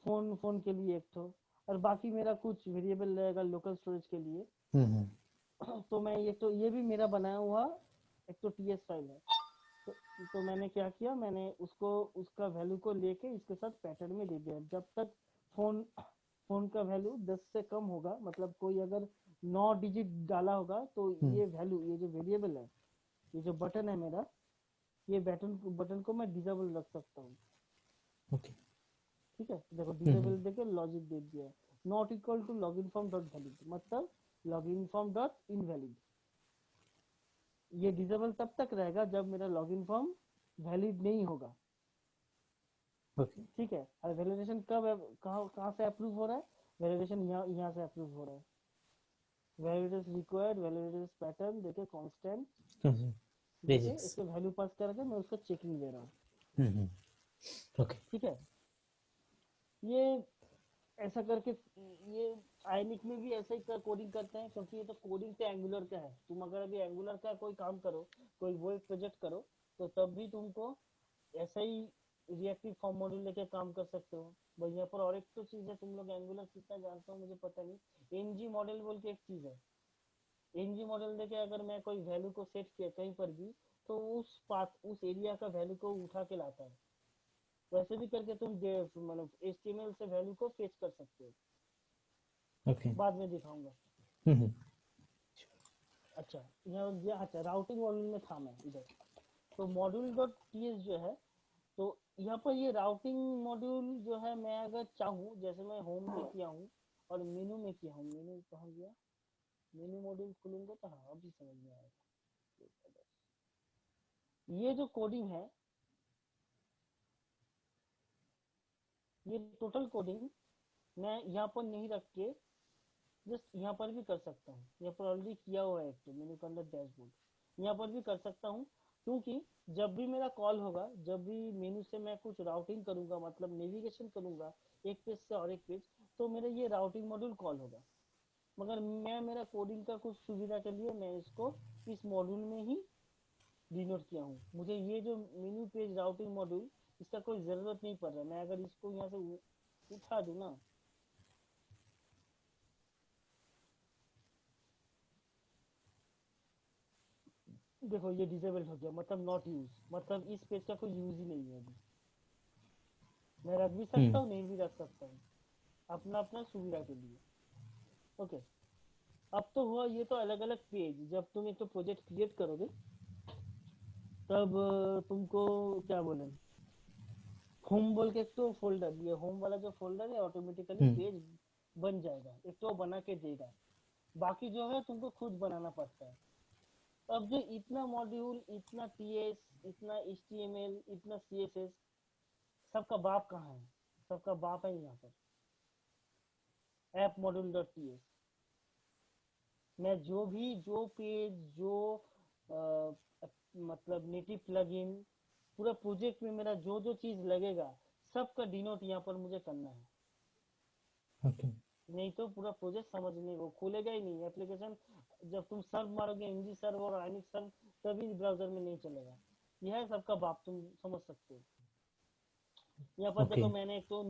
फोन फोन के लिए एक तो, और बाकी मेरा कुछ वेरिएबल रहेगा लोकल स्टोरेज के लिए। तो मैं ये तो ये भी मेरा बनाया हुआ एक तो टीएस फाइल है। तो मैंने क्या किया, मैंने उसको उसका वैल्यू को लेके इसके साथ पैटर्न में दे दिया, जब तक फोन फोन का वैल्यू 10 से कम होगा, मतलब कोई अगर 9 डिजिट डाला होगा तो ये वैल्यू, ये जो वेरिएबल है, ये जो बटन है मेरा, ये बटन को मैं डिसेबल रख सकता हूँ। ओके ठीक है, देखो डिसेबल देके लॉजिक दे दिया है, not equal to login form dot valid, मतलब लॉगिन फॉर्म डॉट इनवैलिड। ये डिसेबल तब तक रहेगा जब मेरा लॉगिन फॉर्म वैलिड नहीं होगा। ओके ठीक है, और वैलिडेशन कब कहाँ कहाँ से अप्रूव हो रहा है, वैलिडेशन यहाँ से अप्रूव हो रहा है। वैलिडेटर्स रिक्वायर्ड, वैलिडेटर्स पैटर्न देके कांस्टेंट देके रिजेक्ट्स। इसके वैल्यू पास करके मैं उसको चेकिंग दे रहा हूँ। ओके ठीक है, ये ऐसा करके ये आयनिक में भी ऐसा ही कोडिंग करते हैं, क्योंकि ये तो कोडिंग तो एंगुलर का है। तुम अगर अभी एंगुलर का कोई काम करो, कोई वो एक प्रोजेक्ट करो, तो तब भी तुमको ऐसा ही रिएक्टिव फॉर्म मॉड्यूल लेके काम कर सकते हो। भाई यहाँ पर और एक तो चीज है, तुम लोग एंगुलर कितना जानते हो मुझे पता नहीं, एनजी मॉडल बोल के एक चीज है। एनजी मॉडल देके अगर मैं कोई वैल्यू को सेट किया कहीं पर भी, तो उस पाथ उस एरिया का वैल्यू को उठा के लाता है। वैसे भी करके तुम मतलब HTML से वैल्यू को फेच कर सकते हो, ओके बाद में दिखाऊंगा। अच्छा, यहाँ ये अच्छा राउटिंग मॉड्यूल में था मैं इधर, तो मॉड्यूल डॉट टीएस जो है, तो यहाँ पर ये राउटिंग मॉड्यूल जो है, मैं अगर चाहूँ, जैसे मैं होम में किया हूँ और मेनू में किया हूँ, मेनू कहाँ गया, मेनू मॉड्यूल खोलूंगा तो हाँ अभी समझ में आएगा। ये जो कोडिंग है, ये टोटल कोडिंग मैं यहाँ पर नहीं रख के जस्ट यहाँ पर भी कर सकता हूँ। यहाँ पर ऑलरेडी किया हुआ है एक तो मेनू के अंदर डैशबोर्ड, यहाँ पर भी कर सकता हूँ, क्योंकि जब भी मेरा कॉल होगा, जब भी मेनू से मैं कुछ राउटिंग करूंगा, मतलब नेविगेशन करूंगा एक पेज से और एक पेज, तो मेरा ये राउटिंग मॉड्यूल कॉल होगा। मगर मैं मेरा कोडिंग का कुछ सुविधा के लिए मैं इसको इस मॉड्यूल में ही डिनोट किया हूँ। मुझे ये जो मेनू पेज राउटिंग मॉड्यूल, इसका कोई जरूरत नहीं पड़ रहा। मैं अगर इसको यहाँ से उठा दूं ना, देखो ये डिसेबल हो गया, मतलब नॉट यूज, मतलब इस पेज का कोई यूज ही नहीं है अभी। मैं रख भी सकता हूँ, नहीं भी रख सकता हूँ, अपना अपना सुविधा के लिए। ओके, अब तो हुआ ये तो अलग अलग पेज, जब तुम एक तो प्रोजेक्ट क्रिएट करोगे तब तुमको क्या बोले, होम बोल के एक तो फोल्डर, ये होम वाला जो फोल्डर है ऑटोमेटिकली पेज बन जाएगा, एक तो बना के देगा, बाकी जो है तुमको खुद बनाना पड़ता है। अब जो इतना मॉड्यूल, इतना टीएस, इतना HTML, इतना CSS, सबका बाप कहाँ है? सबका बाप है यहाँ पर, app module dot T S. मैं जो पेज जो मतलब नेटिव प्लगइन पूरा प्रोजेक्ट में मेरा जो जो चीज लगेगा सबका डिनोट यहाँ पर मुझे करना है, ओके नहीं तो पूरा प्रोजेक्ट समझ नहीं, वो खुलेगा ही नहीं एप्लीकेशन। जब तुम सर्व मारोगे एनजी सर्व और आइनिक सर्व तभी ब्राउजर में नहीं चलेगा। यह है सबका बाप, तुम समझ सकते हो। यहाँ पर ओके देखो मैंने एक तो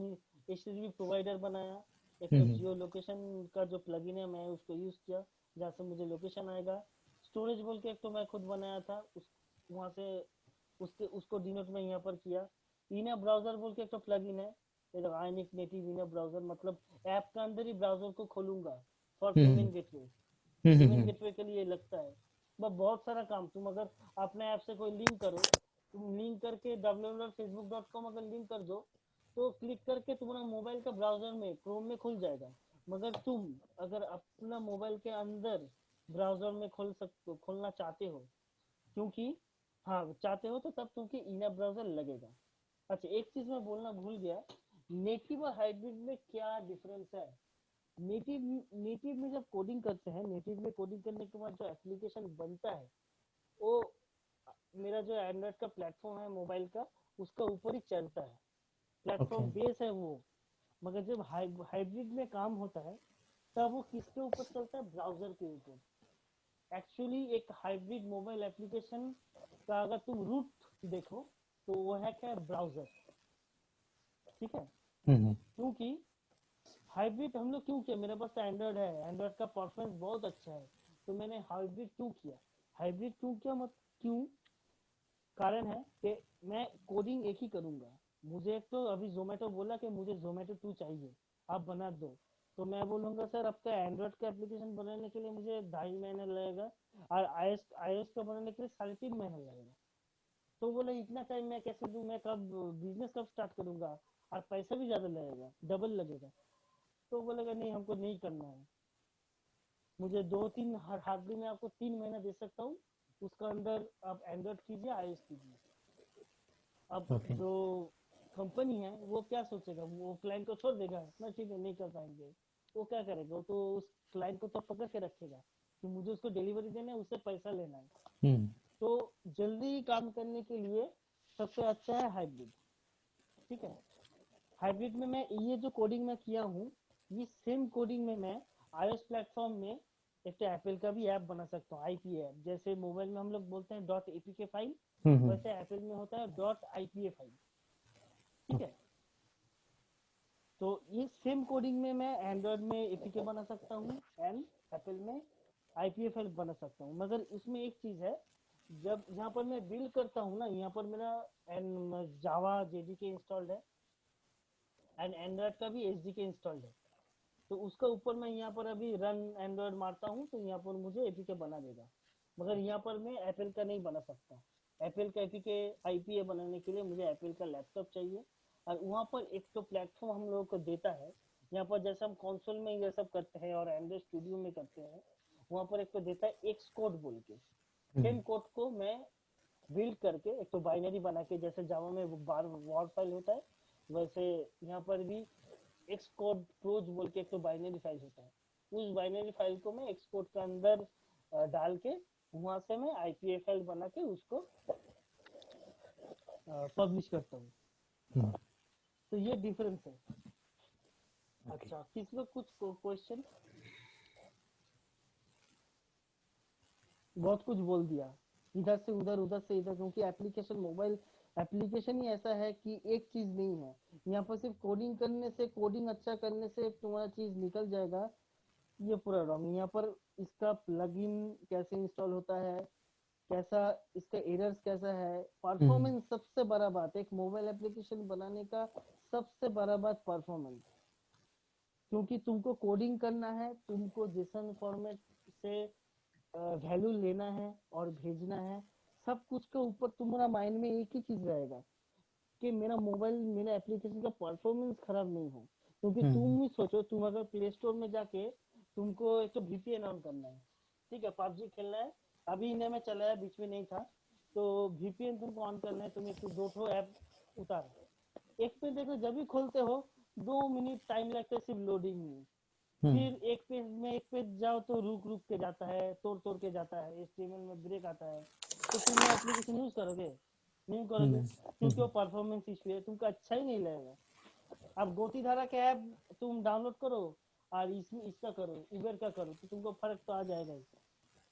एचटीटीपी प्रोवाइडर बनाया, एक तो जियो लोकेशन का जो प्लगइन है मैं उसको यूज किया जहाँ से मुझे लोकेशन आएगा। स्टोरेज बोल के एक तो मैं खुद बनाया था, उस वहाँ से उसको डिनोट में यहाँ पर किया। इनर ब्राउजर बोल के एक तो प्लगइन है, ये देखो आइनिक नेटिव इनर ब्राउजर, मतलब ऐप के अंदर ही ब्राउजर को खोलूंगा for payment gateway. Payment gateway के लिए लगता है बस बहुत सारा काम। तुम अगर अपने ऐप से कोई लिंक करो, तुम लिंक करके www.facebook.com अगर लिंक कर दो तो क्लिक करके तुम्हारा मोबाइल का ब्राउजर में क्रोम में खुल जाएगा। मगर तुम अगर अपना मोबाइल के अंदर ब्राउजर में खोलना चाहते हो, क्योंकि हाँ चाहते हो तो तब तुमके इनर ब्राउजर लगेगा। अच्छा एक चीज मैं बोलना भूल गया, नेटिव और हाइब्रिड में क्या डिफरेंस है। नेटिव में जब कोडिंग करते हैं, नेटिव में कोडिंग करने के बाद जो एप्लीकेशन बनता है वो मेरा जो एंड्रॉइड का प्लेटफॉर्म है मोबाइल का उसका ऊपर ही चलता है, प्लेटफॉर्म ओके बेस है वो। मगर जब हाइब्रिड में काम होता है तब वो किसके ऊपर चलता है, ब्राउजर के ऊपर। एक्चुअली एक हाइब्रिड मोबाइल एप्लीकेशन का अगर तुम रूट देखो तो वो है क्या, ब्राउजर। ठीक है, क्योंकि हाइब्रिड हम लोग क्यों किया, मेरे पास तो एंड्रॉइड है, एंड्रॉइड का परफॉर्मेंस बहुत अच्छा है तो मैंने हाइब्रिड क्यों किया। हाइब्रिड क्यों किया मत क्यों, कारण है कि मैं कोडिंग एक ही करूंगा। मुझे एक तो अभी जोमेटो बोला कि मुझे जोमेटो 2 चाहिए, आप बना दो, तो मैं बोलूंगा सर आपका एंड्रॉइड का एप्लीकेशन बनाने के लिए मुझे 2.5 महीने लगेगा और आईओएस का बनाने के लिए 3.5 महीने लगेगा। तो बोले इतना टाइम मैं कैसे दूं, मैं कब बिजनेस कब स्टार्ट करूंगा और पैसा भी ज्यादा लगेगा, डबल लगेगा। तो बोलेगा नहीं हमको नहीं करना है, मुझे 2-3 हार्डली में आपको 3 महीना दे सकता हूँ, उसका अंदर आप एंड्रॉइड कीजिए आईओएस कीजिए। अब ओके जो कंपनी है वो क्या सोचेगा, वो क्लाइंट को छोड़ देगा ना, ठीक है नहीं कर पाएंगे। वो क्या करेगा, वो तो उस क्लाइंट को तो पकड़ के रखेगा कि मुझे उसको डिलीवरी देना है, उससे पैसा लेना है। तो जल्दी काम करने के लिए सबसे अच्छा है हाइब्रिड। ठीक है, हाइब्रिड में मैं ये जो कोडिंग में किया हूँ ये सेम कोडिंग में मैं आईओएस प्लेटफॉर्म में एक तो एप्पल का भी ऐप बना सकता हूँ, आईपी ऐप। जैसे मोबाइल में हम लोग बोलते हैं डॉट एपीके फाइल, वैसे एप्पल में होता है डॉट आईपीए फाइल। ठीक है, तो ये सेम कोडिंग में मैं एंड्रॉइड में एपीके बना सकता हूँ एंड एप्पल में आईपीए फाइल बना सकता हूँ। मगर इसमें एक चीज है, जब यहाँ पर मैं बिल्ड करता हूँ ना, यहाँ पर मेरा जावा जेडीके इंस्टॉल्ड है एंड एंड्रॉइड का भी एसडीके इंस्टॉल्ड है। तो उसका ऊपर मैं यहाँ पर अभी रन एंड्रॉइड मारता हूँ तो यहाँ पर मुझे एपीके बना देगा। मगर यहाँ पर मैं एप्पल का नहीं बना सकता। एप्पल का एपीके आईपीए बनाने के लिए मुझे एप्पल का लैपटॉप चाहिए और वहाँ पर एक तो प्लेटफॉर्म हम लोगों को देता है। यहाँ पर जैसे हम कंसोल में ये सब करते हैं और एंड्रॉइड स्टूडियो में करते हैं, वहाँ पर एक तो देता है एक्स कोड बोल के। सेम कोड को मैं बिल्ड करके एक तो बाइनरी बना के, जैसे जावा में वॉर फाइल होता है वैसे यहाँ पर भी एक्स कोड प्रोज बोल के एक तो बाइनरी फाइल होता है। उस बाइनरी फाइल को मैं एक्स कोड के अंदर डाल के वहां से मैं आईपीए फाइल बना के उसको पब्लिश करता हूँ। तो ये डिफरेंस है। अच्छा किसी को कुछ क्वेश्चन, बहुत कुछ बोल दिया इधर से उधर उधर से इधर, क्योंकि एप्लीकेशन मोबाइल एप्लीकेशन ही ऐसा है कि एक चीज नहीं है। यहाँ पर सिर्फ कोडिंग करने से, कोडिंग अच्छा करने से तुम्हारा चीज निकल जाएगा, ये पूरा रॉन्ग। यहाँ पर इसका प्लगइन कैसे इंस्टॉल होता है, कैसा इसका एरर्स कैसा है, परफॉर्मेंस सबसे बड़ा बात है एक मोबाइल एप्लीकेशन बनाने का। सबसे बड़ा बात परफॉर्मेंस, क्योंकि तुमको कोडिंग करना है, तुमको जेसन फॉर्मेट से वैल्यू लेना है और भेजना है। सब कुछ के ऊपर तुम्हारा माइंड में एक ही चीज रहेगा कि मेरा मोबाइल मेरा एप्लीकेशन का परफॉर्मेंस खराब नहीं हो। क्योंकि तुम ही सोचो, तुम अगर प्ले स्टोर में जाके तुमको एक तो वीपीएन ऑन करना है, ठीक है पबजी खेलना है, अभी इन्हें मैं चलाया बीच में नहीं था, तो वीपीएन तुमको ऑन करना है, तुम एक तो 2 ऐप उतार, एक पेज देखो जब भी खोलते हो 2 मिनट टाइम लगता है सिर्फ लोडिंग में। हम्म फिर एक पेज जाओ तो रुक रुक के जाता है, तोड़ तोड़ के जाता है, HTML में ब्रेक आता है। तो तुम वो एप्लीकेशन यूज करोगे नहीं करोगे, क्योंकि वो परफॉर्मेंस इशू है, तुमको अच्छा ही नहीं लगेगा। अब गोती धारा का ऐप तुम डाउनलोड करो और इसमें इसका करो, उबेर का करो, तो तुमको फर्क तो आ जाएगा ही।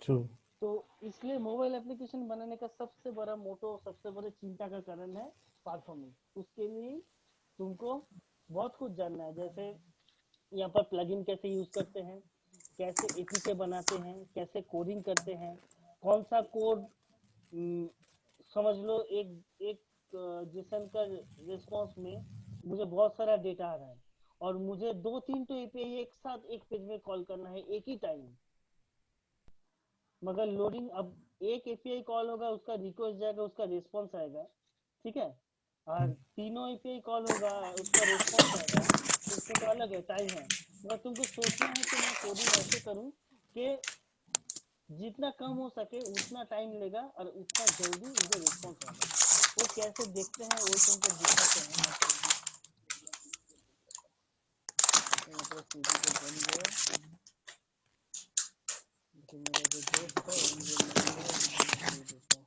ट्रू। तो इसलिए मोबाइल एप्लीकेशन बनाने का सबसे बड़ा मोटो, सबसे बड़े चिंता का कारण है परफॉर्मेंस। उसके लिए तुमको बहुत कुछ जानना है, जैसे यहाँ पर प्लगइन कैसे यूज करते हैं, कैसे एपीके बनाते हैं, कैसे कोडिंग करते हैं, कौन सा कोड। समझ लो एक एक जेसन का रिस्पॉन्स में मुझे बहुत सारा डेटा आ रहा है और मुझे 2-3 तो एपीआई एक साथ एक पेज में कॉल करना है एक ही टाइम, मगर लोडिंग अब एक एपीआई कॉल होगा, उसका रिक्वेस्ट जाएगा, उसका रिस्पॉन्स आएगा, ठीक है, और तीनों एपीआई कॉल होगा, उसका रिस्पॉन्स आएगा, उसका तो अलग है, टाइम है। मगर तुमको सोचना है कि मैं कोडिंग ऐसे करूं कि जितना कम हो सके उतना टाइम लेगा और उतना जल्दी मुझे रिस्पॉन्स आएगा। वो कैसे देखते हैं वो तुमको दिखाते हैं। मतलब सीधी को बन गया, लेकिन मेरा जो दोस्त है मुझे मिल गया, मुझे दे देता है।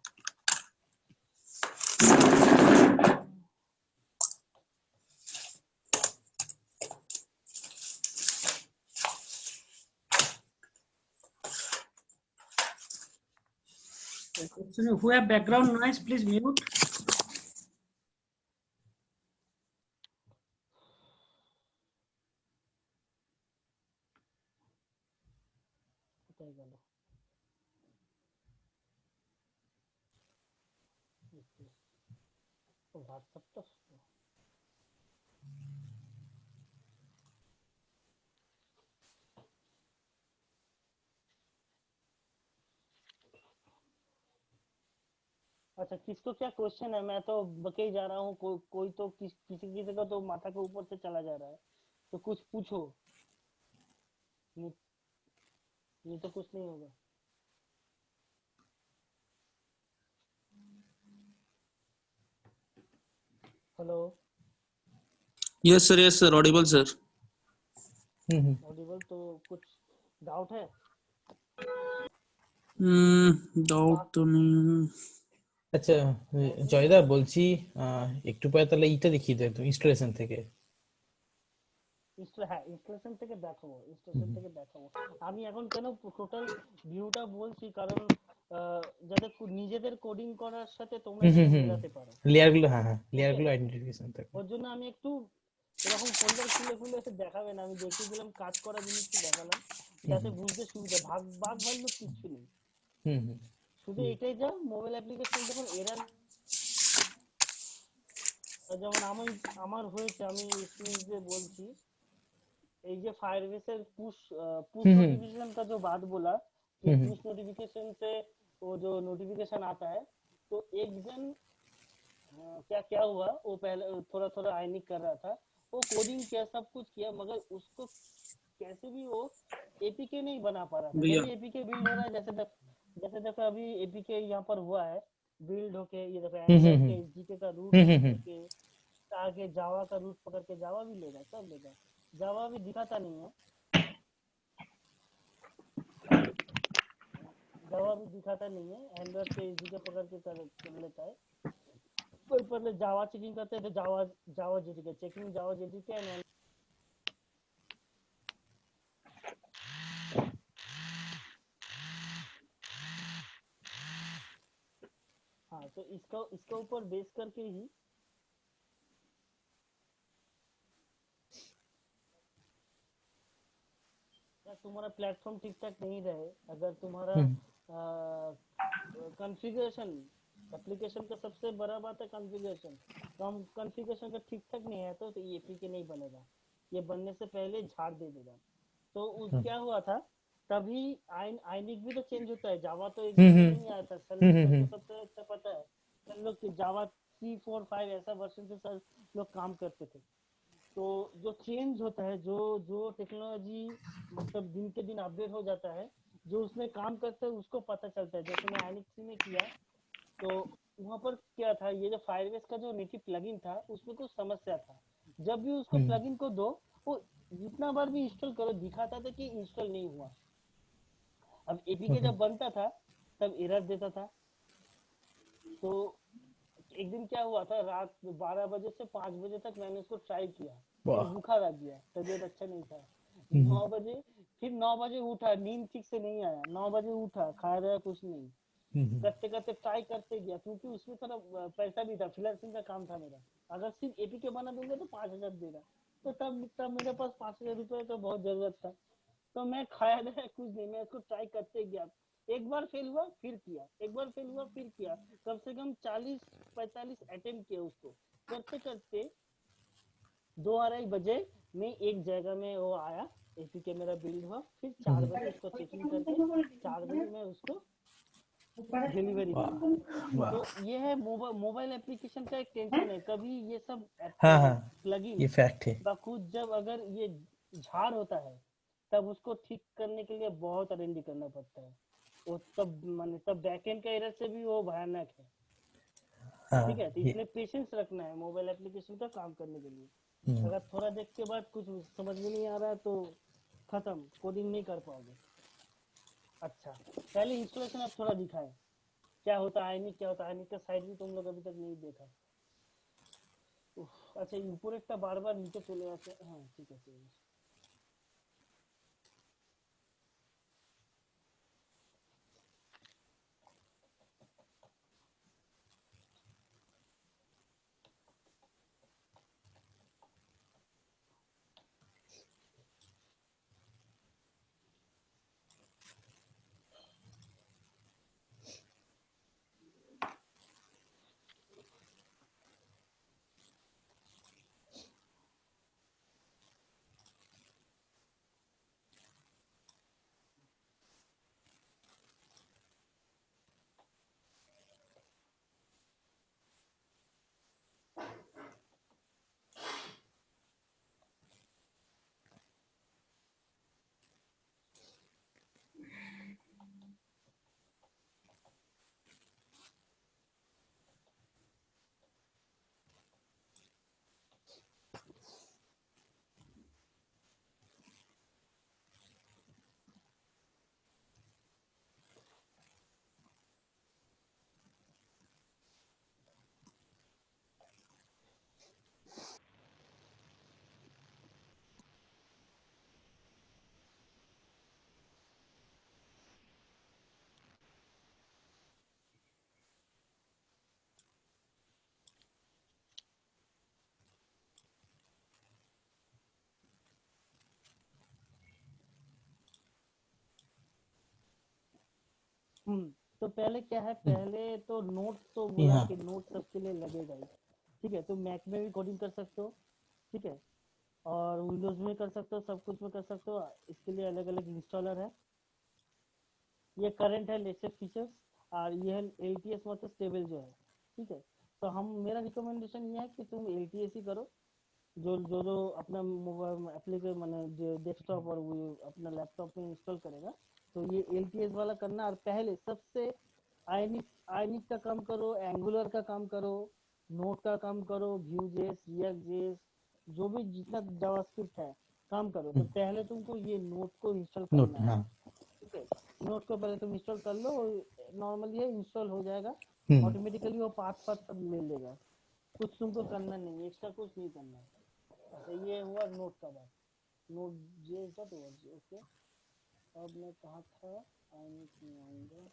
Who have background noise, please mute. কোথায় গেল? হোয়াটসঅ্যাপটা अच्छा, किसको क्या क्वेश्चन है? मैं तो बके ही जा रहा हूँ, कोई तो किसी किसी का तो माथा के ऊपर से चला जा रहा है, तो कुछ पूछो। नहीं, ये तो कुछ नहीं होगा। Hello, Yes, sir. Yes, sir. Audible, sir. Audible, तो कुछ डाउट है? Doubt তো নেই। আচ্ছা জয়দা বলছি একটু পরে তাহলে ইটা দেখিয়ে দে তো ইনস্টলেশন থেকে। হ্যাঁ, ইনস্টলেশন থেকে দেখাবো। আমি এখন কেন টোটাল ভিউটা বলছি, কারণ যাতে নিজেদের কোডিং করার সাথে তোমরা একটু মেলাতে পারো। লেয়ার গুলো, হ্যাঁ লেয়ার গুলো আইডেন্টিফিকেশন থাকে। ওর জন্য আমি একটু এরকম ফোল্ডার খুলে খুলে দেখাবেন, আমি দেখিয়ে দিলাম, কাজ করা জিনিসটি দেখালাম, যাতে বুঝতে সুবিধা। ভাগ ভাল্লুক কিচ্ছু নেই, শুধু এটাই যা মোবাইল অ্যাপ্লিকেশন যখন এরার, যেমন আমার হয়েছে, আমি এক্সপিরিয়েন্স দিয়ে বলছি। এই যে फायरबेस पुश नोटिफिकेशन का जो बात बोला कि पुश नोटिफिकेशन से वो जो नोटिफिकेशन आता है, तो एक जन क्या हुआ, वो पहले थोड़ा थोड़ा आइनिक कर रहा था, वो कोडिंग किया, सब कुछ किया, मगर उसको कैसे भी वो एपीके नहीं बना पा रहा था। जब भी एपीके बिल्ड हो रहा है, जैसे देखो अभी एपीके यहाँ पर हुआ है बिल्ड होके, ये देखो एंगुलर के एसडीके का रूट पकड़ के आगे जावा का रूट पकड़ के जावा भी लेगा, सब लेगा। जावा भी दिखाता नहीं है, जावा भी दिखाता नहीं है, एंड्रॉइड के एसडीके पकड़ के कर लेता है। कोई पहले जावा चेकिंग करते हैं तो Java JDK checking, Java JDK and हाँ, तो इसका ऊपर बेस करके ही तुम्हारा प्लेटफॉर्म ठीक ठाक नहीं रहे, अगर तुम्हारा कॉन्फ़िगरेशन, एप्लीकेशन का सबसे बड़ा बात है कॉन्फ़िगरेशन, तो हम कॉन्फ़िगरेशन का ठीक ठाक नहीं है तो ये एपीके नहीं बनेगा, ये बनने से पहले झाड़ दे देगा। तो उस क्या हुआ था, तभी आइनिक भी तो चेंज होता है, जावा तो एक दिन में नहीं आया था। सर को सबसे अच्छा पता है, सर लोग जावा 3, 4, 5 ऐसा वर्जन से सर लोग काम करते थे। तो जो चेंज होता है, जो टेक्नोलॉजी मतलब दिन के दिन अपडेट हो जाता है, जो उसमें काम करते हैं उसको पता चलता है। जैसे मैं एनिक्सी में किया, तो वहां पर क्या था, ये जो फायरबेस का जो नेटिव प्लगइन था उसमें कुछ समस्या था। जब भी उसको प्लगइन को दो, वो जितना बार भी इंस्टॉल करो दिखाता था कि इंस्टॉल नहीं हुआ। अब एपीके जब बनता था तब एरर देता था। तो एक दिन क्या हुआ था, रात 12 बजे से 5 बजे तक मैंने उसको ट्राई किया, फिर बुखार आ गया, तबीयत अच्छा नहीं था। 9 बजे, फिर 9 बजे उठा, नींद ठीक से नहीं आया, 9 बजे उठा, खाया रहा कुछ नहीं, करते करते ट्राई करते गया, क्योंकि उसमें थोड़ा पैसा भी था, फ्रीलांसिंग का काम था मेरा। अगर सिर्फ एपीके बना दूंगा तो 5,000 देगा, तो तब मेरे पास 5,000 रुपए तो बहुत जरूरत था। तो मैं खाया रहा कुछ नहीं, मैं उसको ट्राई करते गया। एक बार फेल हुआ फिर किया, एक बार फेल हुआ फिर किया, कम से कम 40-45 अटेम्प्ट किया उसको करते करते। 2-2:30 बजे में एक जगह में वो आया, एपीके मेरा बिल्ड हुआ। फिर 4 बजे उसको चेकिंग करके 4 बजे मैं उसको डिलीवरी दिया। तो ये है मोबाइल एप्लीकेशन का एक टेंशन है, कभी ये सब प्लगइन ये फैक्ट है। का खुद जब अगर ये झाड़ होता है तब उसको ठीक करने के लिए बहुत R&D करना पड़ता है। वो तब बैकएंड का एरर से भी वो भयानक है। ठीक है, तो इसलिए पेशेंस रखना है मोबाइल एप्लीकेशन का काम करने के लिए। अगर थोड़ा देख के बाद कुछ समझ में नहीं आ रहा है तो खत्म, कोडिंग नहीं कर पाओगे। अच्छा, पहले इंस्टॉलेशन अब थोड़ा दिखाएं, क्या होता है नहीं, क्या होता है नहीं का साइड भी तुम लोग अभी तक नहीं देखा। अच्छा, इंपोर्ट का बार बार नीचे चले जाते हैं। हाँ ठीक है, तो पहले क्या है, पहले तो नोट्स तो बोला कि नोट सबके लिए लगेगा ही। ठीक है, तो मैक में भी कोडिंग कर सकते हो, ठीक है, और विंडोज में कर सकते हो, सब कुछ में कर सकते हो। इसके लिए अलग अलग इंस्टॉलर है। ये करंट है लेटेस्ट फीचर्स, और ये है LTS मतलब स्टेबल जो है। ठीक है, तो मेरा रिकमेंडेशन ये है कि तुम LTS ही करो। जो अपना मोबाइल एप्लीकेशन मैंने जो डेस्कटॉप और वो अपना लैपटॉप में इंस्टॉल करेगा, तो ये LTS वाला करना। और पहले सबसे आयनिक का काम करो, एंगुलर का काम करो, नोट का काम करो, Vue.js, React.js, जो भी जितना जावास्क्रिप्ट है काम करो। तो पहले तुमको ये नोट को इंस्टॉल करना है। ठीक है, नोट को पहले तुम इंस्टॉल कर लो, नॉर्मली है इंस्टॉल हो जाएगा ऑटोमेटिकली, वो पाथ सब ले लेगा, कुछ तुमको करना नहीं, एक्स्ट्रा कुछ नहीं करना है। अच्छा, ये हुआ नोट का बात, node.js.org। ओके, अब मैं कहाँ था, आयनिक में आऊंगा।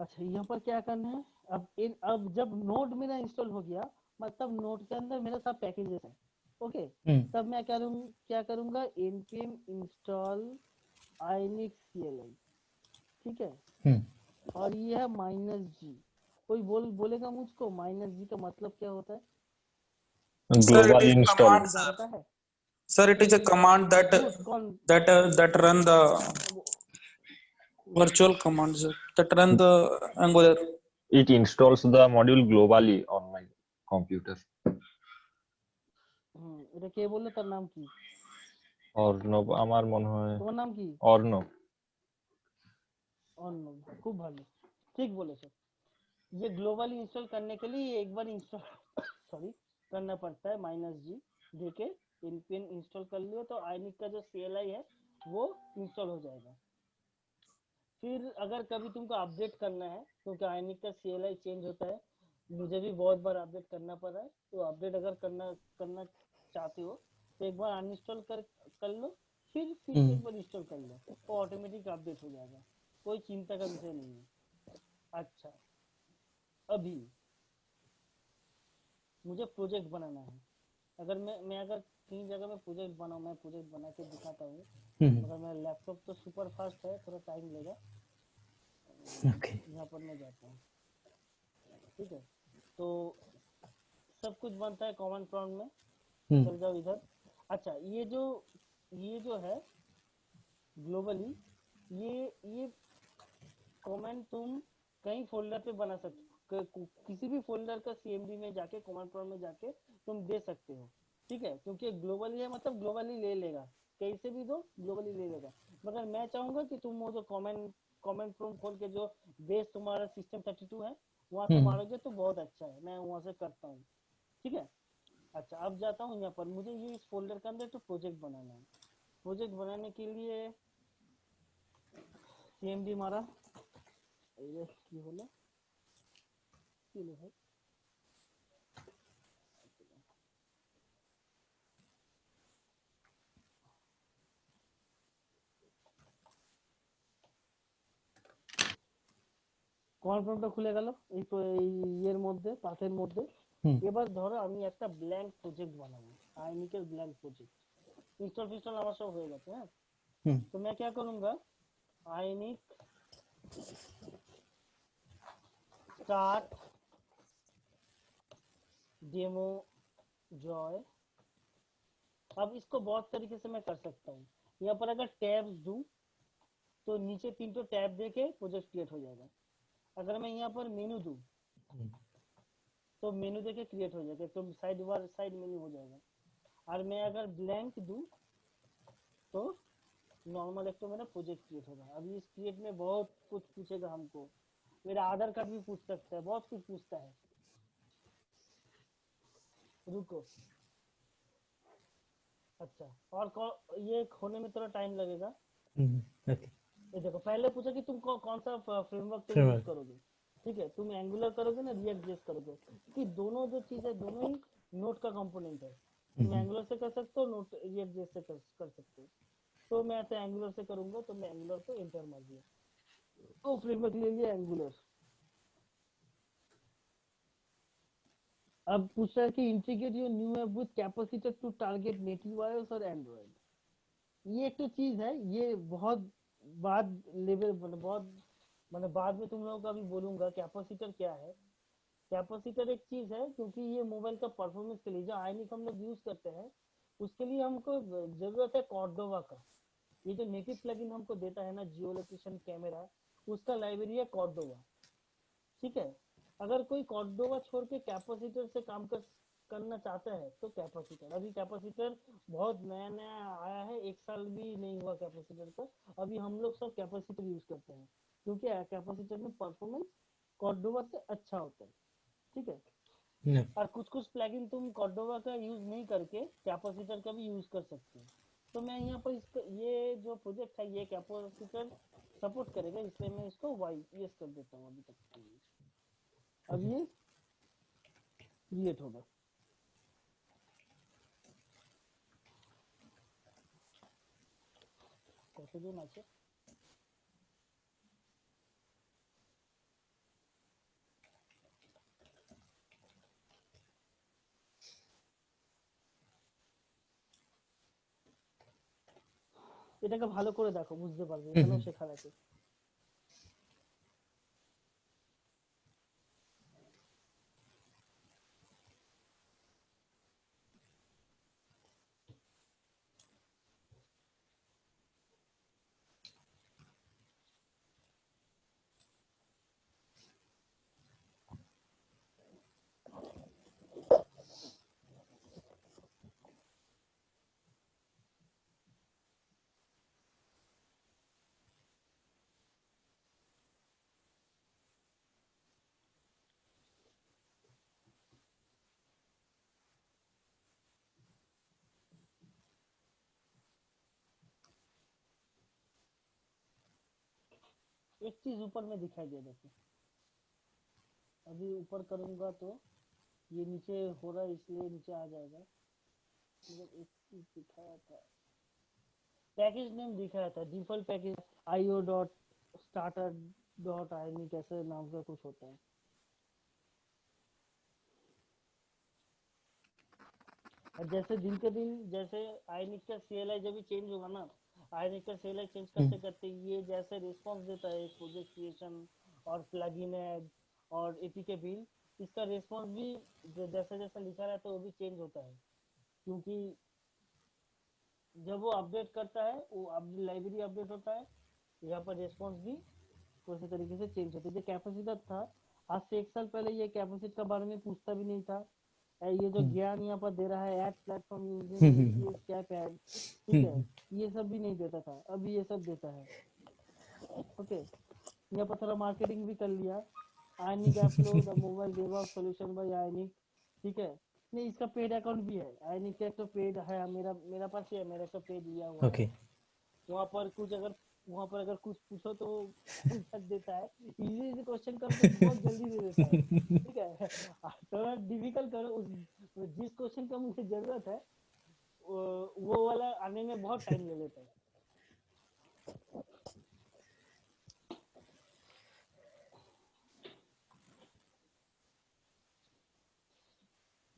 अच्छा, यहाँ पर क्या करना है, अब जब नोड मेरा इंस्टॉल हो गया, मतलब नोड के अंदर मेरा सब पैकेजेस है। ओके, तब मैं क्या करूंगा, npm install inix cli। ठीक है, और ये है -g। कोई बोलेगा मुझको -g का मतलब क्या होता है? Global install. पता है? Sir, it is a command that run the virtual command, sir, that run the Angular. It installs the module globally on my computer. এটা কে বললো, তার নাম কি? অর্ণব আমার মনে হয়। তোমার নাম কি? অর্ণব। অর্ণব, খুব ভালো, ঠিক বলেছো। ये ग्लोबली इंस्टॉल करने के लिए एक बार इंस्टॉल सॉरी करना पड़ता है -G देके npm इंस्टॉल कर लियो तो आयनिक का जो CLI है वो इंस्टॉल हो जाएगा। फिर अगर कभी तुमको अपडेट करना है, क्योंकि आयनिक का CLI चेंज होता है, मुझे भी बहुत बार अपडेट करना पड़ा है, तो अपडेट अगर करना चाहते हो तो एक बार अनइंस्टॉल कर लो, फिर से एक बार इंस्टॉल कर लो, वो ऑटोमेटिक अपडेट हो जाएगा, कोई चिंता का विषय नहीं है। अच्छा, अभी मुझे प्रोजेक्ट बनाना है, अगर मैं अगर 3 जगह में प्रोजेक्ट बनाऊँ, मैं प्रोजेक्ट बना के दिखाता हूँ, मगर मेरा लैपटॉप तो सुपर फास्ट है, थोड़ा टाइम लेगा। यहाँ पर मैं जाता हूँ, ठीक है, तो सब कुछ बनता है कॉमन प्रॉम्प्ट में, चल जाओ इधर। अच्छा, ये जो है ग्लोबली, ये कमेंट तुम कई फोल्डर पे बना सकते, किसी भी फोल्डर का CMD में जाके, कमांड प्रॉम्प्ट में जाके तुम दे सकते हो, ठीक है, क्योंकि ग्लोबली है, मतलब ग्लोबली ले लेगा, कैसे भी दो ग्लोबली ले लेगा। मगर मैं चाहूंगा कि तुम वो जो कमेंट प्रॉम्प्ट खोल के जो बेस तुम्हारा System32 है वहां से मारोगे तो बहुत अच्छा है, मैं वहां से करता हूँ, ठीक है। अच्छा, अब जाता हूँ यहाँ पर, मुझे ये इस फोल्डर के अंदर तो प्रोजेक्ट बनाना है। प्रोजेक्ट बनाने के लिए CMD मारा, কি হলো, কি হলো ভাই, কমান্ড প্রম্পটটা খুলে গেল এই তো এই এর মধ্যে, পাথের মধ্যে। এবার ধরো আমি একটা ব্ল্যাঙ্ক প্রজেক্ট বানাবো, আইনিকের ব্ল্যাঙ্ক প্রজেক্ট, इंस्टॉल আমার সব হয়ে গেছে। হ্যাঁ, तो मैं क्या करूंगा, आयनिक स्टार्ट डेमो जॉय। अब इसको बहुत तरीके से मैं कर सकता हूँ, यहाँ पर अगर टैब्स दूं तो नीचे 3 तो टैब देके प्रोजेक्ट क्रिएट हो जाएगा। अगर मैं यहाँ पर मेनू दूं तो मेनू देके क्रिएट हो जाएगा, तो साइड मेनू हो जाएगा। और मैं अगर ब्लैंक दूं तो नॉर्मल एक तो मेरा प्रोजेक्ट क्रिएट होगा। अभी इस क्रिएट में बहुत कुछ पूछेगा हमको, मेरा आधार कार्ड भी पूछ सकता है, बहुत कुछ पूछता है। रुको, अच्छा, और ये होने में थोड़ा टाइम लगेगा। ये देखो, पहले पूछा कि तुम कौन सा फ्रेमवर्क तुम यूज करोगे, ठीक है, तुम एंगुलर करोगे ना रिएक्ट जेएस करोगे, कि दोनों जो चीज है दोनों ही नोट का कंपोनेंट है। तुम एंगुलर से कर सकते हो, नोट रिएक्ट जेएस से कर सकते हो। तो मैं ऐसे एंगुलर से करूंगा, तो मैं एंगुलर पे एंटर मार दिया, तो फ्रेमवर्क ले लिया एंगुलर। अब पूछ रहा है कि integrate your new app with Capacitor to target native iOS और एंड्रॉइड। ये एक तो चीज है, ये बहुत बाद लेवल, बहुत बाद में तुम लोगों का भी बोलूंगा कैपेसिटर क्या है। कैपेसिटर एक चीज है, क्योंकि ये मोबाइल का परफॉर्मेंस के लिए जो आयनिक हम लोग यूज करते हैं, उसके लिए हमको जरूरत है कॉर्डोवा का। ये जो नेटिव प्लगइन हमको देता है ना, जियो लोकेशन कैमरा, उसका लाइब्रेरी है कॉर्डोवा, ठीक है। अगर कोई कॉर्डोवा छोड़ के कैपेसिटर से काम करना चाहता है तो कैपेसिटर, अभी कैपेसिटर बहुत नया नया आया है, 1 साल भी नहीं हुआ कैपेसिटर का, अभी हम लोग सब कैपेसिटर यूज करते हैं, क्योंकि कैपेसिटर में परफॉर्मेंस कॉर्डोवा से अच्छा होता है, ठीक है। और कुछ कुछ प्लगइन तुम कॉर्डोवा का यूज नहीं करके कैपेसिटर का भी यूज कर सकते हो। तो मैं यहाँ पर इसका ये जो प्रोजेक्ट है ये कैपेसिटर सपोर्ट करेगा, इसलिए मैं इसको YES कर देता हूँ अभी तक के लिए। अब ये क्रिएट होगा, কতজন আছে, এটাকে ভালো করে দেখো, বুঝতে পারবে, এখানেও শেখার আছে। एक चीज ऊपर में दिखाई दे देखो, अभी ऊपर करूंगा तो ये नीचे हो रहा है इसलिए नीचे आ जाएगा। मतलब एक चीज दिखाया था, पैकेज नेम दिखाया था, default package io dot starter dot I कैसे नाम का कुछ होता है। और जैसे दिन के दिन जैसे आईनिक का CLI जब भी चेंज होगा ना, आईनिक का CLI चेंज करते करते ये जैसे रिस्पॉन्स देता है प्रोजेक्ट क्रिएशन और प्लगइन ऐड और एपीके बिल्ड, इसका रिस्पॉन्स भी जैसे जैसे लिखा रहता है वो भी चेंज होता है, क्योंकि जब वो अपडेट करता है वो अब लाइब्रेरी अपडेट होता है, यहाँ पर रिस्पॉन्स भी उसी तरीके से चेंज होता है। जो कैपेसिटर था आज से 1 साल पहले ये कैपेसिटर के बारे में पूछता भी नहीं था। ये जो ज्ञान यहाँ पर दे रहा है add platform using cap add, ठीक है, ये सब भी नहीं देता था, अभी ये सब देता है। ओके, यहाँ पर थोड़ा मार्केटिंग भी कर लिया, Ionic app flow the mobile DevOps solution by Ionic, ठीक है। नहीं, इसका पेड अकाउंट भी है, आयनिक का तो पेड है, मेरा पास ही है, मेरा तो पेड लिया हुआ है। ओके वहाँ पर कुछ अगर वहाँ पर अगर कुछ पूछो तो आंसर देता है, इजी इजी क्वेश्चन करो तो बहुत जल्दी दे देता है, ठीक है। थोड़ा डिफिकल्ट करो, जिस क्वेश्चन का मुझे जरूरत है वो वाला आने में बहुत टाइम ले लेता है।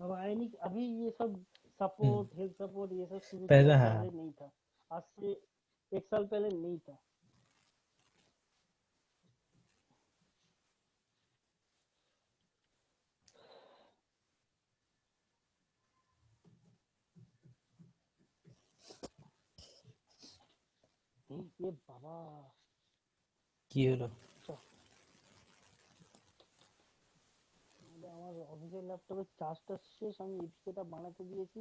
अब आयनिक अभी ये सब सपोर्ट हेल्थ सपोर्ट ये सब शुरू किया, पहले हाँ पहले नहीं था, आज से 1 साल पहले नहीं था। ये बाबा কি হলো আমার অফিসের ল্যাপটপে চার্জটা শেষ, আমি এপিকেটা বানাতে দিয়েছি,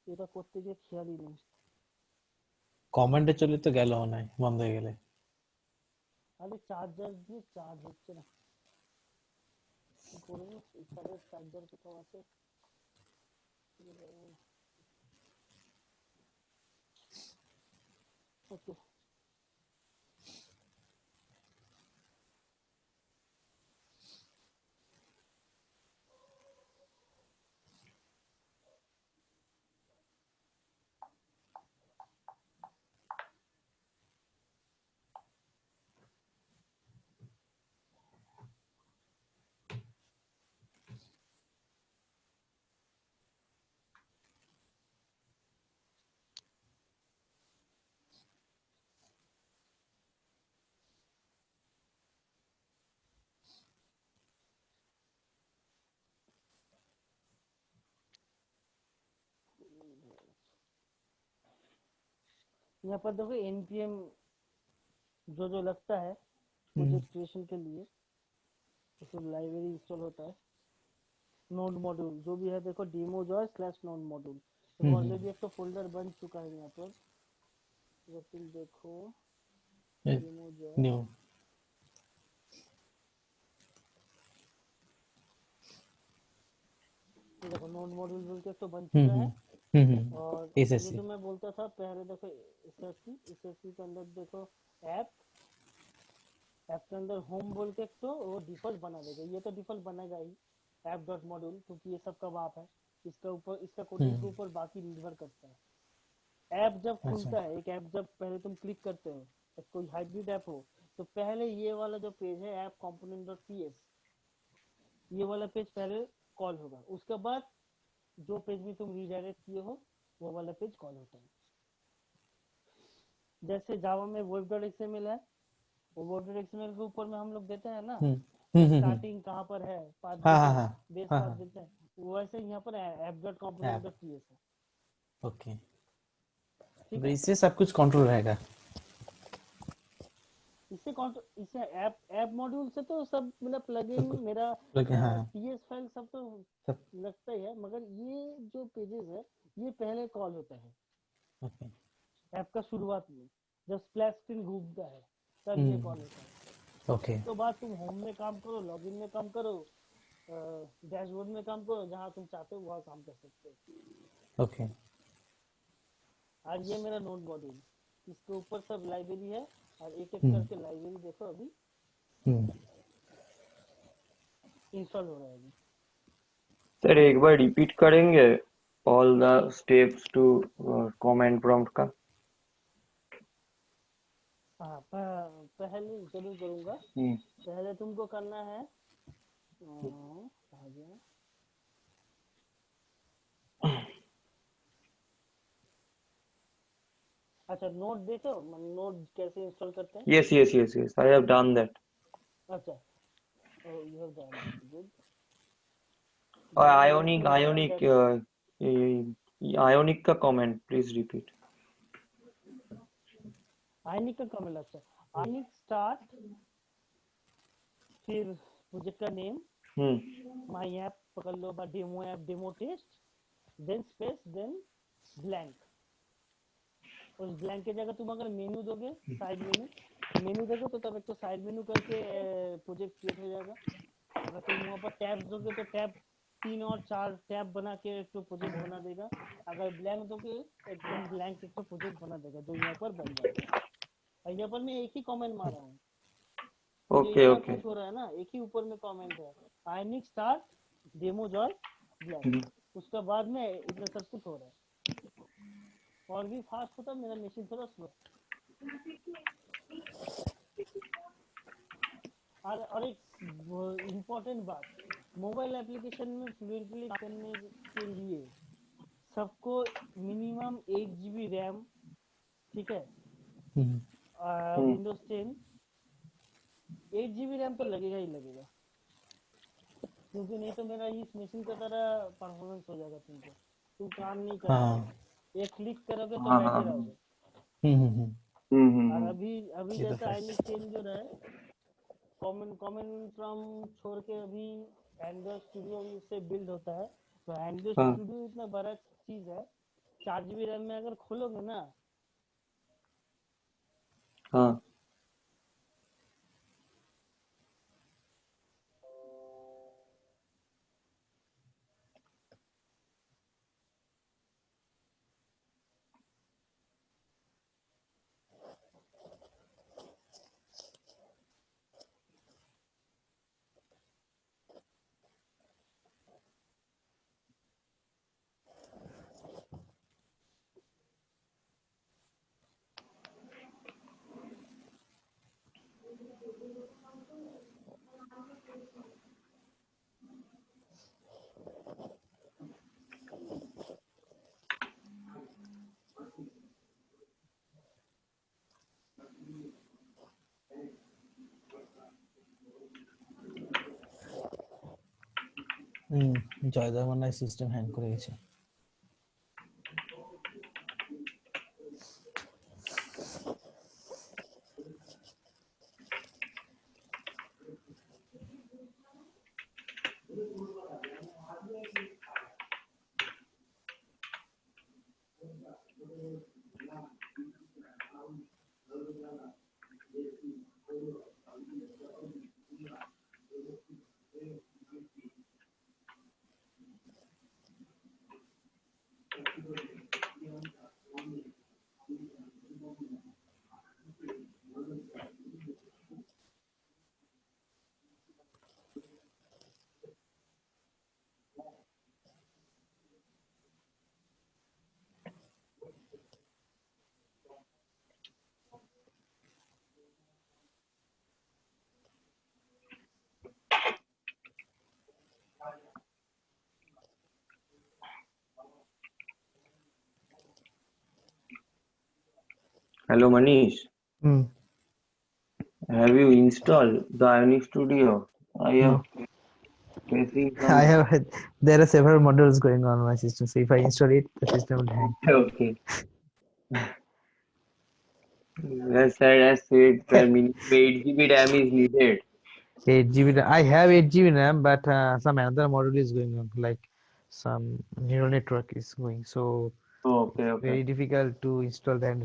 এটা করতে গিয়ে খেয়ালই নেই। কমান্ডে চলে তো গেল মনে হয় বন্ধ হয়ে গেলে আরে চার্জার দিয়ে চার্জ হচ্ছে না, কি করবো? এখানের চার্জার কোথাও আছে? ওকে, यहाँ पर देखो npm जो लगता है प्रोजेक्ट क्रिएशन के लिए, उसमें लाइब्रेरी इंस्टॉल होता है, नोड मॉड्यूल जो भी है, देखो डेमो जो है /नोड मॉड्यूल, तो ऑलरेडी एक तो फोल्डर बन चुका है यहाँ पर, जब तुम देखो डेमो जो है, न्यू ये देखो नोड मॉड्यूल बोल के एक तो बन चुका है। और ये एसएससी जो मैं बोलता था पहले, देखो एसएससी के अंदर देखो ऐप के अंदर होम बोल के एक तो वो डिफॉल्ट बना देगा, ये तो डिफॉल्ट बनेगा ही ऐप डॉट मॉड्यूल, क्योंकि ये सब का बाप है, इसका ऊपर इसका कोडिंग के ऊपर बाकी निर्भर करता है। ऐप जब खुलता है, एक ऐप जब पहले तुम क्लिक करते हो, कोई हाइब्रिड ऐप हो, तो पहले ये वाला जो पेज है ऐप कंपोनेंट डॉट पीएस, ये वाला पेज पहले कॉल होगा, उसके बाद जो पेज में तुम रीडायरेक्ट किए हो वो वाला पेज कॉल होता है। जैसे जावा में web.xml है, वो web.xml के ऊपर में हम लोग देते हैं ना स्टार्टिंग कहाँ पर है, पाथ बेस पाथ देते हैं, वैसे यहाँ पर app.component.ps है। ओके, तो इससे सब कुछ कंट्रोल रहेगा, इससे ऐप मॉड्यूल से तो सब मतलब प्लगइन मेरा पीएस फाइल सब तो लगता ही है, मगर ये जो पेजेस है ये पहले कॉल होता है। ओके ऐप का शुरुआत में जब स्प्लैश स्क्रीन घूमता है तब ये कॉल होता है। ओके तो बाद तुम होम में काम करो, लॉगिन में काम करो, डैशबोर्ड में काम करो, जहाँ तुम चाहते हो वहाँ काम कर सकते हो। ओके और ये मेरा नोड मॉड्यूल, इसके ऊपर सब लाइब्रेरी है, और एक एक करके लाइब्रेरी देखो अभी इंस्टॉल हो रहा है अभी। सर एक बार रिपीट करेंगे all the steps to command prompt का? हाँ पहले जरूर करूंगा। पहले तुमको करना है कहाँ गया? अच्छा नोट देखो, नोट कैसे इंस्टॉल करते हैं? Yes, I have done that. अच्छा you have done it, good. Ionic का कमेंट प्लीज रिपीट। आयनिक का कमेंट, अच्छा आयनिक स्टार्ट, फिर प्रोजेक्ट का नेम माय ऐप पकड़ लो, बा demo app, demo test, then space, then blank. उस ब्लैंक की जगह तुम अगर मेनू दोगे, साइड मेनू दोगे तो तब एक तो साइड मेनू करके प्रोजेक्ट क्रिएट हो जाएगा। अगर तुम वहाँ पर टैब्स दोगे तो टैब 3 और 4 टैब बना के एक तो प्रोजेक्ट बना देगा। अगर ब्लैंक दोगे एकदम ब्लैंक एक तो प्रोजेक्ट बना देगा जो यहाँ पर बन जाएगा। और यहाँ पर मैं एक ही कमेंट मारा हूँ, ओके ओके हो रहा है ना, एक ही ऊपर में कमेंट है, आयनिक स्टार्ट डेमो जॉय ब्लैंक। उसके बाद में इतना सब कुछ हो रहा है। और भी फास्ट होता, मेरा मशीन थोड़ा स्लो। और एक इम्पोर्टेंट बात, मोबाइल एप्लीकेशन में फ्लुएंटली करने के लिए सबको मिनिमम 8 GB रैम, ठीक है, विंडोज 10 8 GB रैम तो लगेगा ही लगेगा, क्योंकि नहीं तो मेरा इस मशीन का तरह परफॉर्मेंस हो जाएगा, तुम काम नहीं कर पाओगे। एक क्लिक करोगे तो बैठे रहोगे। और अभी जैसा आईनिक चेंज हो रहा है, कॉमन फ्रॉम छोड़ के अभी एंड्रॉइड स्टूडियो से बिल्ड होता है, तो एंड्रॉइड स्टूडियो इतना बड़ा चीज है, 4 GB रैम में अगर खोलोगे ना, हाँ জয়দা মনে হয় সিস্টেম হ্যাং করে গেছে। Hello Manish, have you installed the Ionic Studio? I have facing some... I have there are several modules going on my system, so if I install it, the system will hang. Okay. As said, as said, the minimum 8 GB RAM is needed. 8 GB I have 8 GB RAM, but some another module is going on, like some neural network is going, so Okay. very difficult to install that.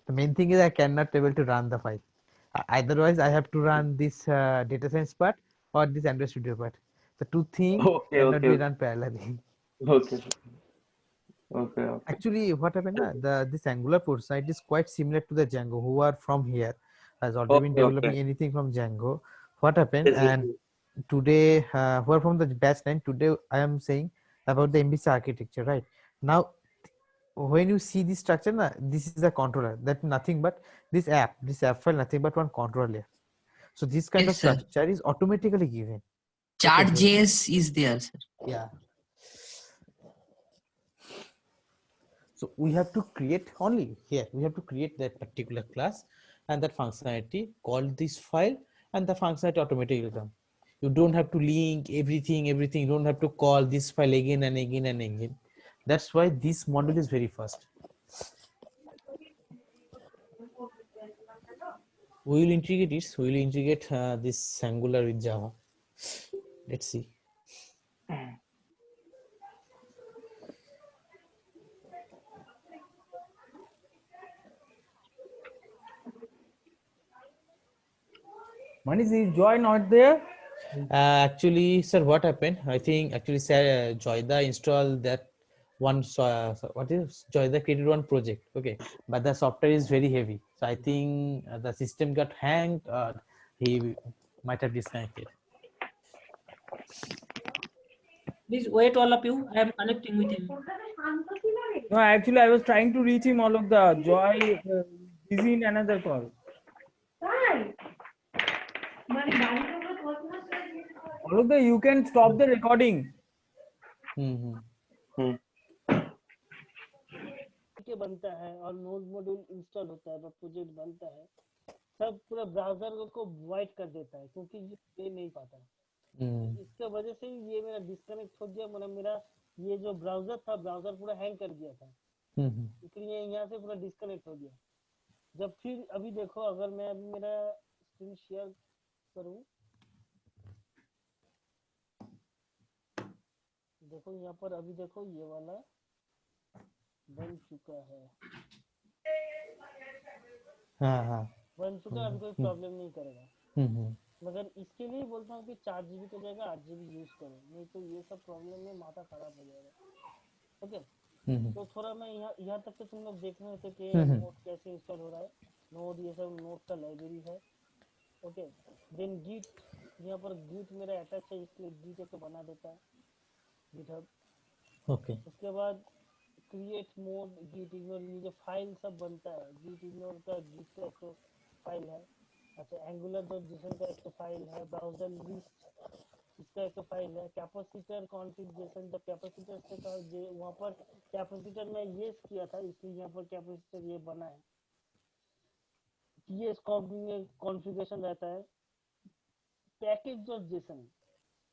The main thing is I cannot able to run the file. Otherwise I have to run this data science part or this Android Studio part. The two things cannot be run parallelly. Okay. Actually, what happened? This Angular port side is quite similar to the Django, who are from here. has already been Okay, okay. developing anything from Django. What happened? Yes, yes, And yes. today, who are from the batch 9, today I am saying about the MVC architecture, right? Now, when you see this structure, this is the controller. That nothing but this app file, nothing but one controller layer. So this kind of Yes, sir. structure is automatically given. Chart.js is there, sir. Yeah. So we have to create only here. We have to create that particular class and that functionality, call this file, and the functionality automatically will come. You don't have to link everything. You don't have to call this file again and again and again. That's why this module is very fast. We will integrate this. We will integrate this Angular with Java. Let's see. Manish, is Joy not there? Actually, sir, what happened? I think actually, sir, Joyda installed that one. What is Joyda created one project? Okay, but the software is very heavy. So I think the system got hanged. He might have disconnected. Please wait, all of you. I am connecting with him. No, actually, I was trying to reach him. All of the Joy busy in another call. All of the you can stop the recording. के बनता है और node module install होता है, project बनता है, सब पूरा ब्राउजर को वाइट कर देता है क्योंकि ये ले नहीं पाता। इसके वजह से ये मेरा डिस्कनेक्ट हो गया। मेरा ये जो ब्राउजर था, ब्राउजर पूरा हैंग कर गया था, इसलिए यहाँ से पूरा डिस्कनेक्ट हो गया। जब फिर अभी देखो, अगर मैं अभी मेरा स्क्रीन शेयर करूं, देखो यहाँ पर अभी देखो ये वाला बन चुका है। बन चुका, अभी कोई प्रॉब्लम नहीं करेगा। मगर इसके लिए बोलता हूँ कि 4 GB की जगह 8 GB यूज करो, नहीं तो ये सब प्रॉब्लम में माथा खराब हो जाएगा। ओके, तो थोड़ा मैं यहाँ तक तो तुम लोग देख रहे थे कि नोड कैसे इंस्टॉल हो रहा है। नोड, ये सब नोड का लाइब्रेरी है। ओके, देन गिट, यहाँ पर गिट मेरा अटैच है, इसलिए गिट एक बना देता है गिटहब। ओके, उसके बाद क्रिएट मोड, गिट इग्नोर, ये जो फाइल सब बनता है, गिट इग्नोर का गिट का एक तो फाइल है। अच्छा, एंगुलर.json का एक तो फाइल है, ब्राउजर लिस्ट इसका एक तो फाइल है, कैपेसिटर कॉन्फ़िगरेशन, जब कैपेसिटर से का वहाँ पर कैपेसिटर में ये किया था, इसलिए यहाँ पर कैपेसिटर ये बना है। ये कॉन्फ़िगरेशन रहता है। पैकेज.json,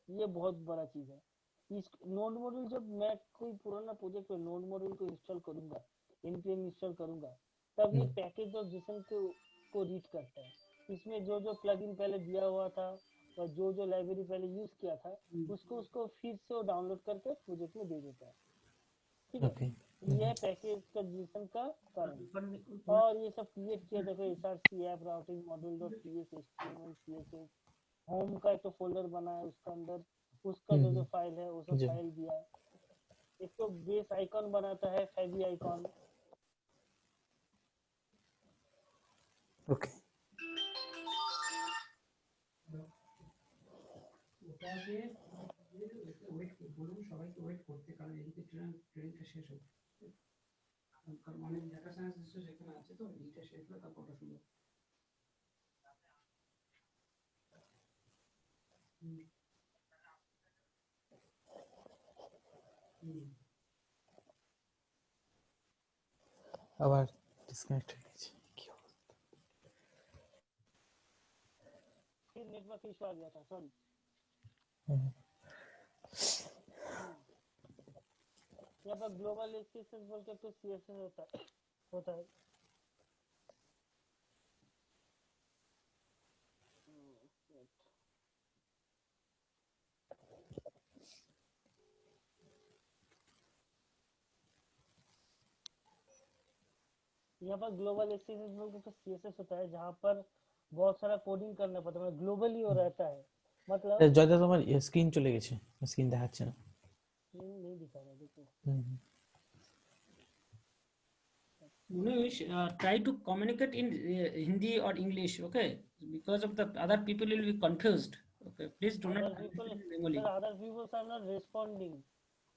ये बहुत बड़ा चीज है। इस नोड मॉड्यूल, जब मैं कोई पुराना प्रोजेक्ट पे नोड मॉड्यूल को इंस्टॉल करूंगा, npm इंस्टॉल करूंगा, तब ये पैकेज.json को रीड करता है। इसमें जो जो प्लगइन पहले दिया हुआ था और जो जो लाइब्रेरी पहले यूज किया था, उसको फिर से वो डाउनलोड करके प्रोजेक्ट में दे देता है। ठीक है, ये पैकेज.json का कारण। और ये सब क्रिएट किया, देखो src app routing module, html, css, home का एक तो फोल्डर बना है, उसका अंदर उसका जो फाइल है वो सब फाइल दिया है। एक तो बेस आइकॉन बनाता है, फैबी आइकॉन। ओके, বলুন সবাইকে ওয়েট করতে, কারণ এদিকে ট্রেনটা শেষ হচ্ছে। কারণ অনেক ডাটা সায়েন্স সেখানে আছে, তো এইটা শেষ হলে তারপর ওটা শুরু। আবার ডিসকানেক্ট হয়ে গেছে। फिर नेटवर्क इशू आ गया था, सॉरी। यहाँ पर ग्लोबल एक्सेस बोल के तो सीएसएस होता है। यहाँ पर ग्लोबल एक्सेस बोल के तो सीएसएस होता है, जहाँ पर बहुत सारा कोडिंग करना पड़ता है, ग्लोबली हो रहता है। मतलब জয়দা, তোমার স্ক্রিন চলে গেছে, স্ক্রিন দেখাচ্ছে না। नहीं दिखा रहा, देखो। Munish, try to communicate in Hindi or English, okay? Because of the other people will be confused. Okay, please do not Other people, communicate in Bengali. sir, other people are not responding.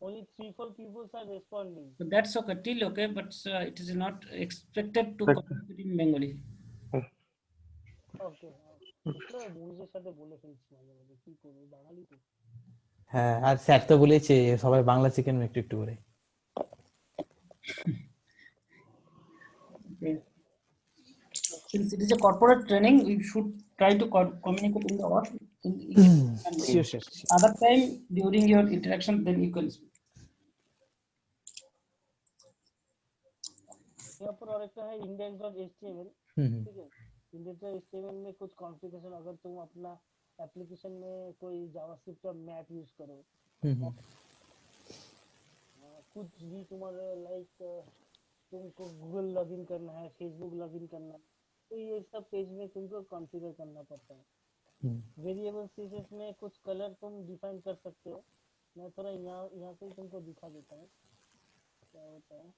Only 3-4 people are responding. So that's okay, till okay, but it is not expected to communicate in Bengali. ওকে আসলে মুভিজের সাথে বলে ফেলছি মাঝে মাঝে কি করবো বাঙালি তো হ্যাঁ আর স্যার তো বলেছে সবাই বাংলা শিখেন একটু একটু করে Okay. Since it is a corporate training, we should try to communicate in the what in Sure, sure. Other time during your interaction, then you can speak. यहाँ पर और एक है index.html ठीक है index.html में कुछ कॉन्फ़िगरेशन अगर तुम अपना एप्लीकेशन में कोई जावास्क्रिप्ट का मैप यूज करो कुछ भी तुम्हारे लाइक तुमको गूगल लॉगिन करना है फेसबुक लॉगिन करना है तो ये सब पेज में तुमको कॉन्फ़िगर करना पड़ता है वेरिएबल सीसेस में कुछ कलर तुम डिफाइन कर सकते हो मैं थोड़ा यहाँ से तुमको दिखा देता हूँ क्या होता है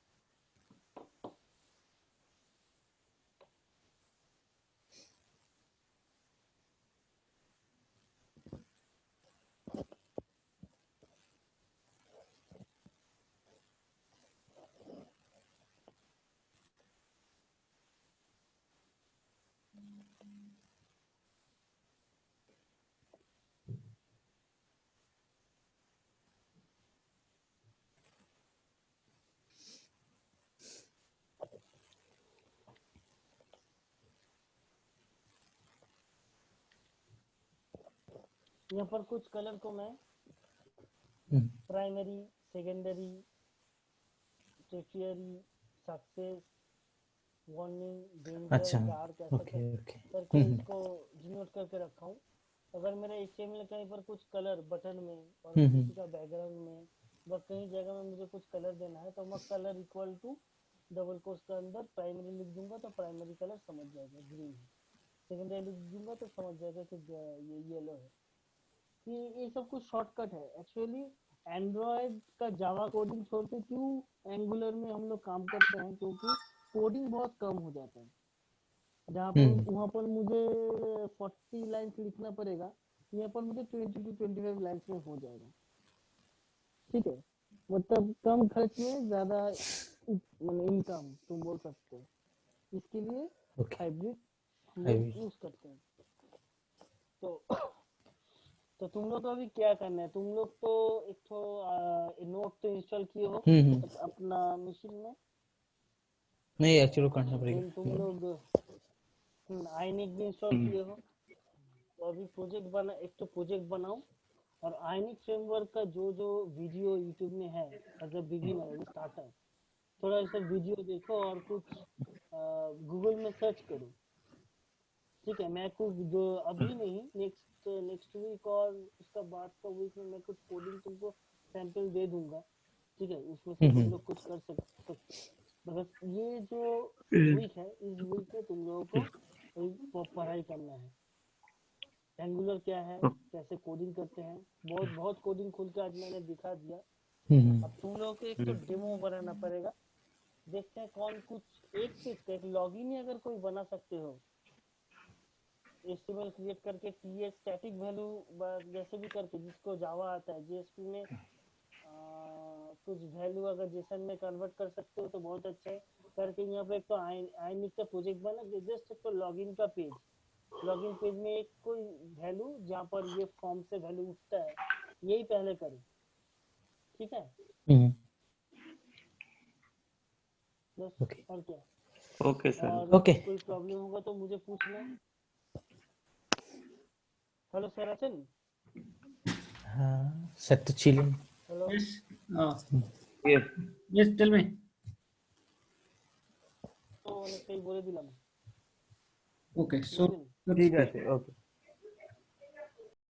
यहाँ पर कुछ कलर को मैं primary secondary tertiary success warning danger dark ऐसा करके इसको डिनोट करके रखा हूँ अगर मेरा HTML कहीं पर कुछ कलर बटन में और किसी का बैकग्राउंड में व कहीं जगह में मुझे कुछ कलर देना है तो मैं colour equal to double quotes के अंदर प्राइमरी लिख दूंगा तो प्राइमरी कलर समझ जाएगा ग्रीन है सेकेंडरी लिख दूंगा तो समझ जाएगा कि ये येलो है कि ये सब कुछ शॉर्टकट है एक्चुअली एंड्रॉयड का जावा कोडिंग छोड़ के क्यों एंगुलर में हम लोग काम करते हैं क्योंकि कोडिंग बहुत कम हो जाता है जहाँ पर वहाँ पर मुझे 40 लाइन्स लिखना पड़ेगा यहाँ पर मुझे 20 to 25 लाइन्स में हो जाएगा ठीक है मतलब कम खर्च में ज्यादा इनकम तुम बोल सकते हो इसके लिए हाइब्रिड यूज करते हैं तो तुम लोग को अभी क्या करना है तुम लोग तो एक तो नोट तो इंस्टॉल किए हो अपना मशीन में नहीं एक्चुअली करना पड़ेगा तुम लोग आइनिक भी इंस्टॉल किए हो तो अभी एक तो प्रोजेक्ट बनाओ और आइनिक फ्रेमवर्क का जो वीडियो यूट्यूब में है एज अ बिगिनर स्टार्टर थोड़ा ऐसा वीडियो देखो और कुछ गूगल में सर्च करो ठीक है मैं कुछ जो अभी नहीं नेक्स्ट वीक और उसका बाद का वीक में मैं कुछ कोडिंग तुमको सैंपल दे दूंगा ठीक है उसमें से तुम लोग कुछ कर सकते मगर ये जो वीक है इस वीक में तुम लोगों को पढ़ाई करना है एंगुलर क्या है कैसे कोडिंग करते हैं बहुत कोडिंग खुल के आज मैंने दिखा दिया अब तुम लोगों को एक तो डेमो बनाना पड़ेगा देखते हैं कौन कुछ एक पेज का एक लॉगिन ही अगर कोई बना सकते हो HTML क्रिएट करके TS स्टैटिक वैल्यू जैसे भी करके जिसको जावा आता है JSP में कुछ वैल्यू अगर जेसन में कन्वर्ट कर सकते हो तो बहुत अच्छा है करके यहाँ पे एक तो आइनिक का प्रोजेक्ट बना जस्ट एक तो लॉगिन का पेज लॉगिन पेज में एक कोई वैल्यू जहाँ पर ये फॉर्म से वैल्यू उठता है यही पहले करो ठीक है और क्या ओके सर ओके कोई प्रॉब्लम होगा तो मुझे पूछना हेलो सर आचन हाँ सर तो chilling hello yes tell me तो অনেকটাই বলে দিলাম okay so ঠিক আছে ওকে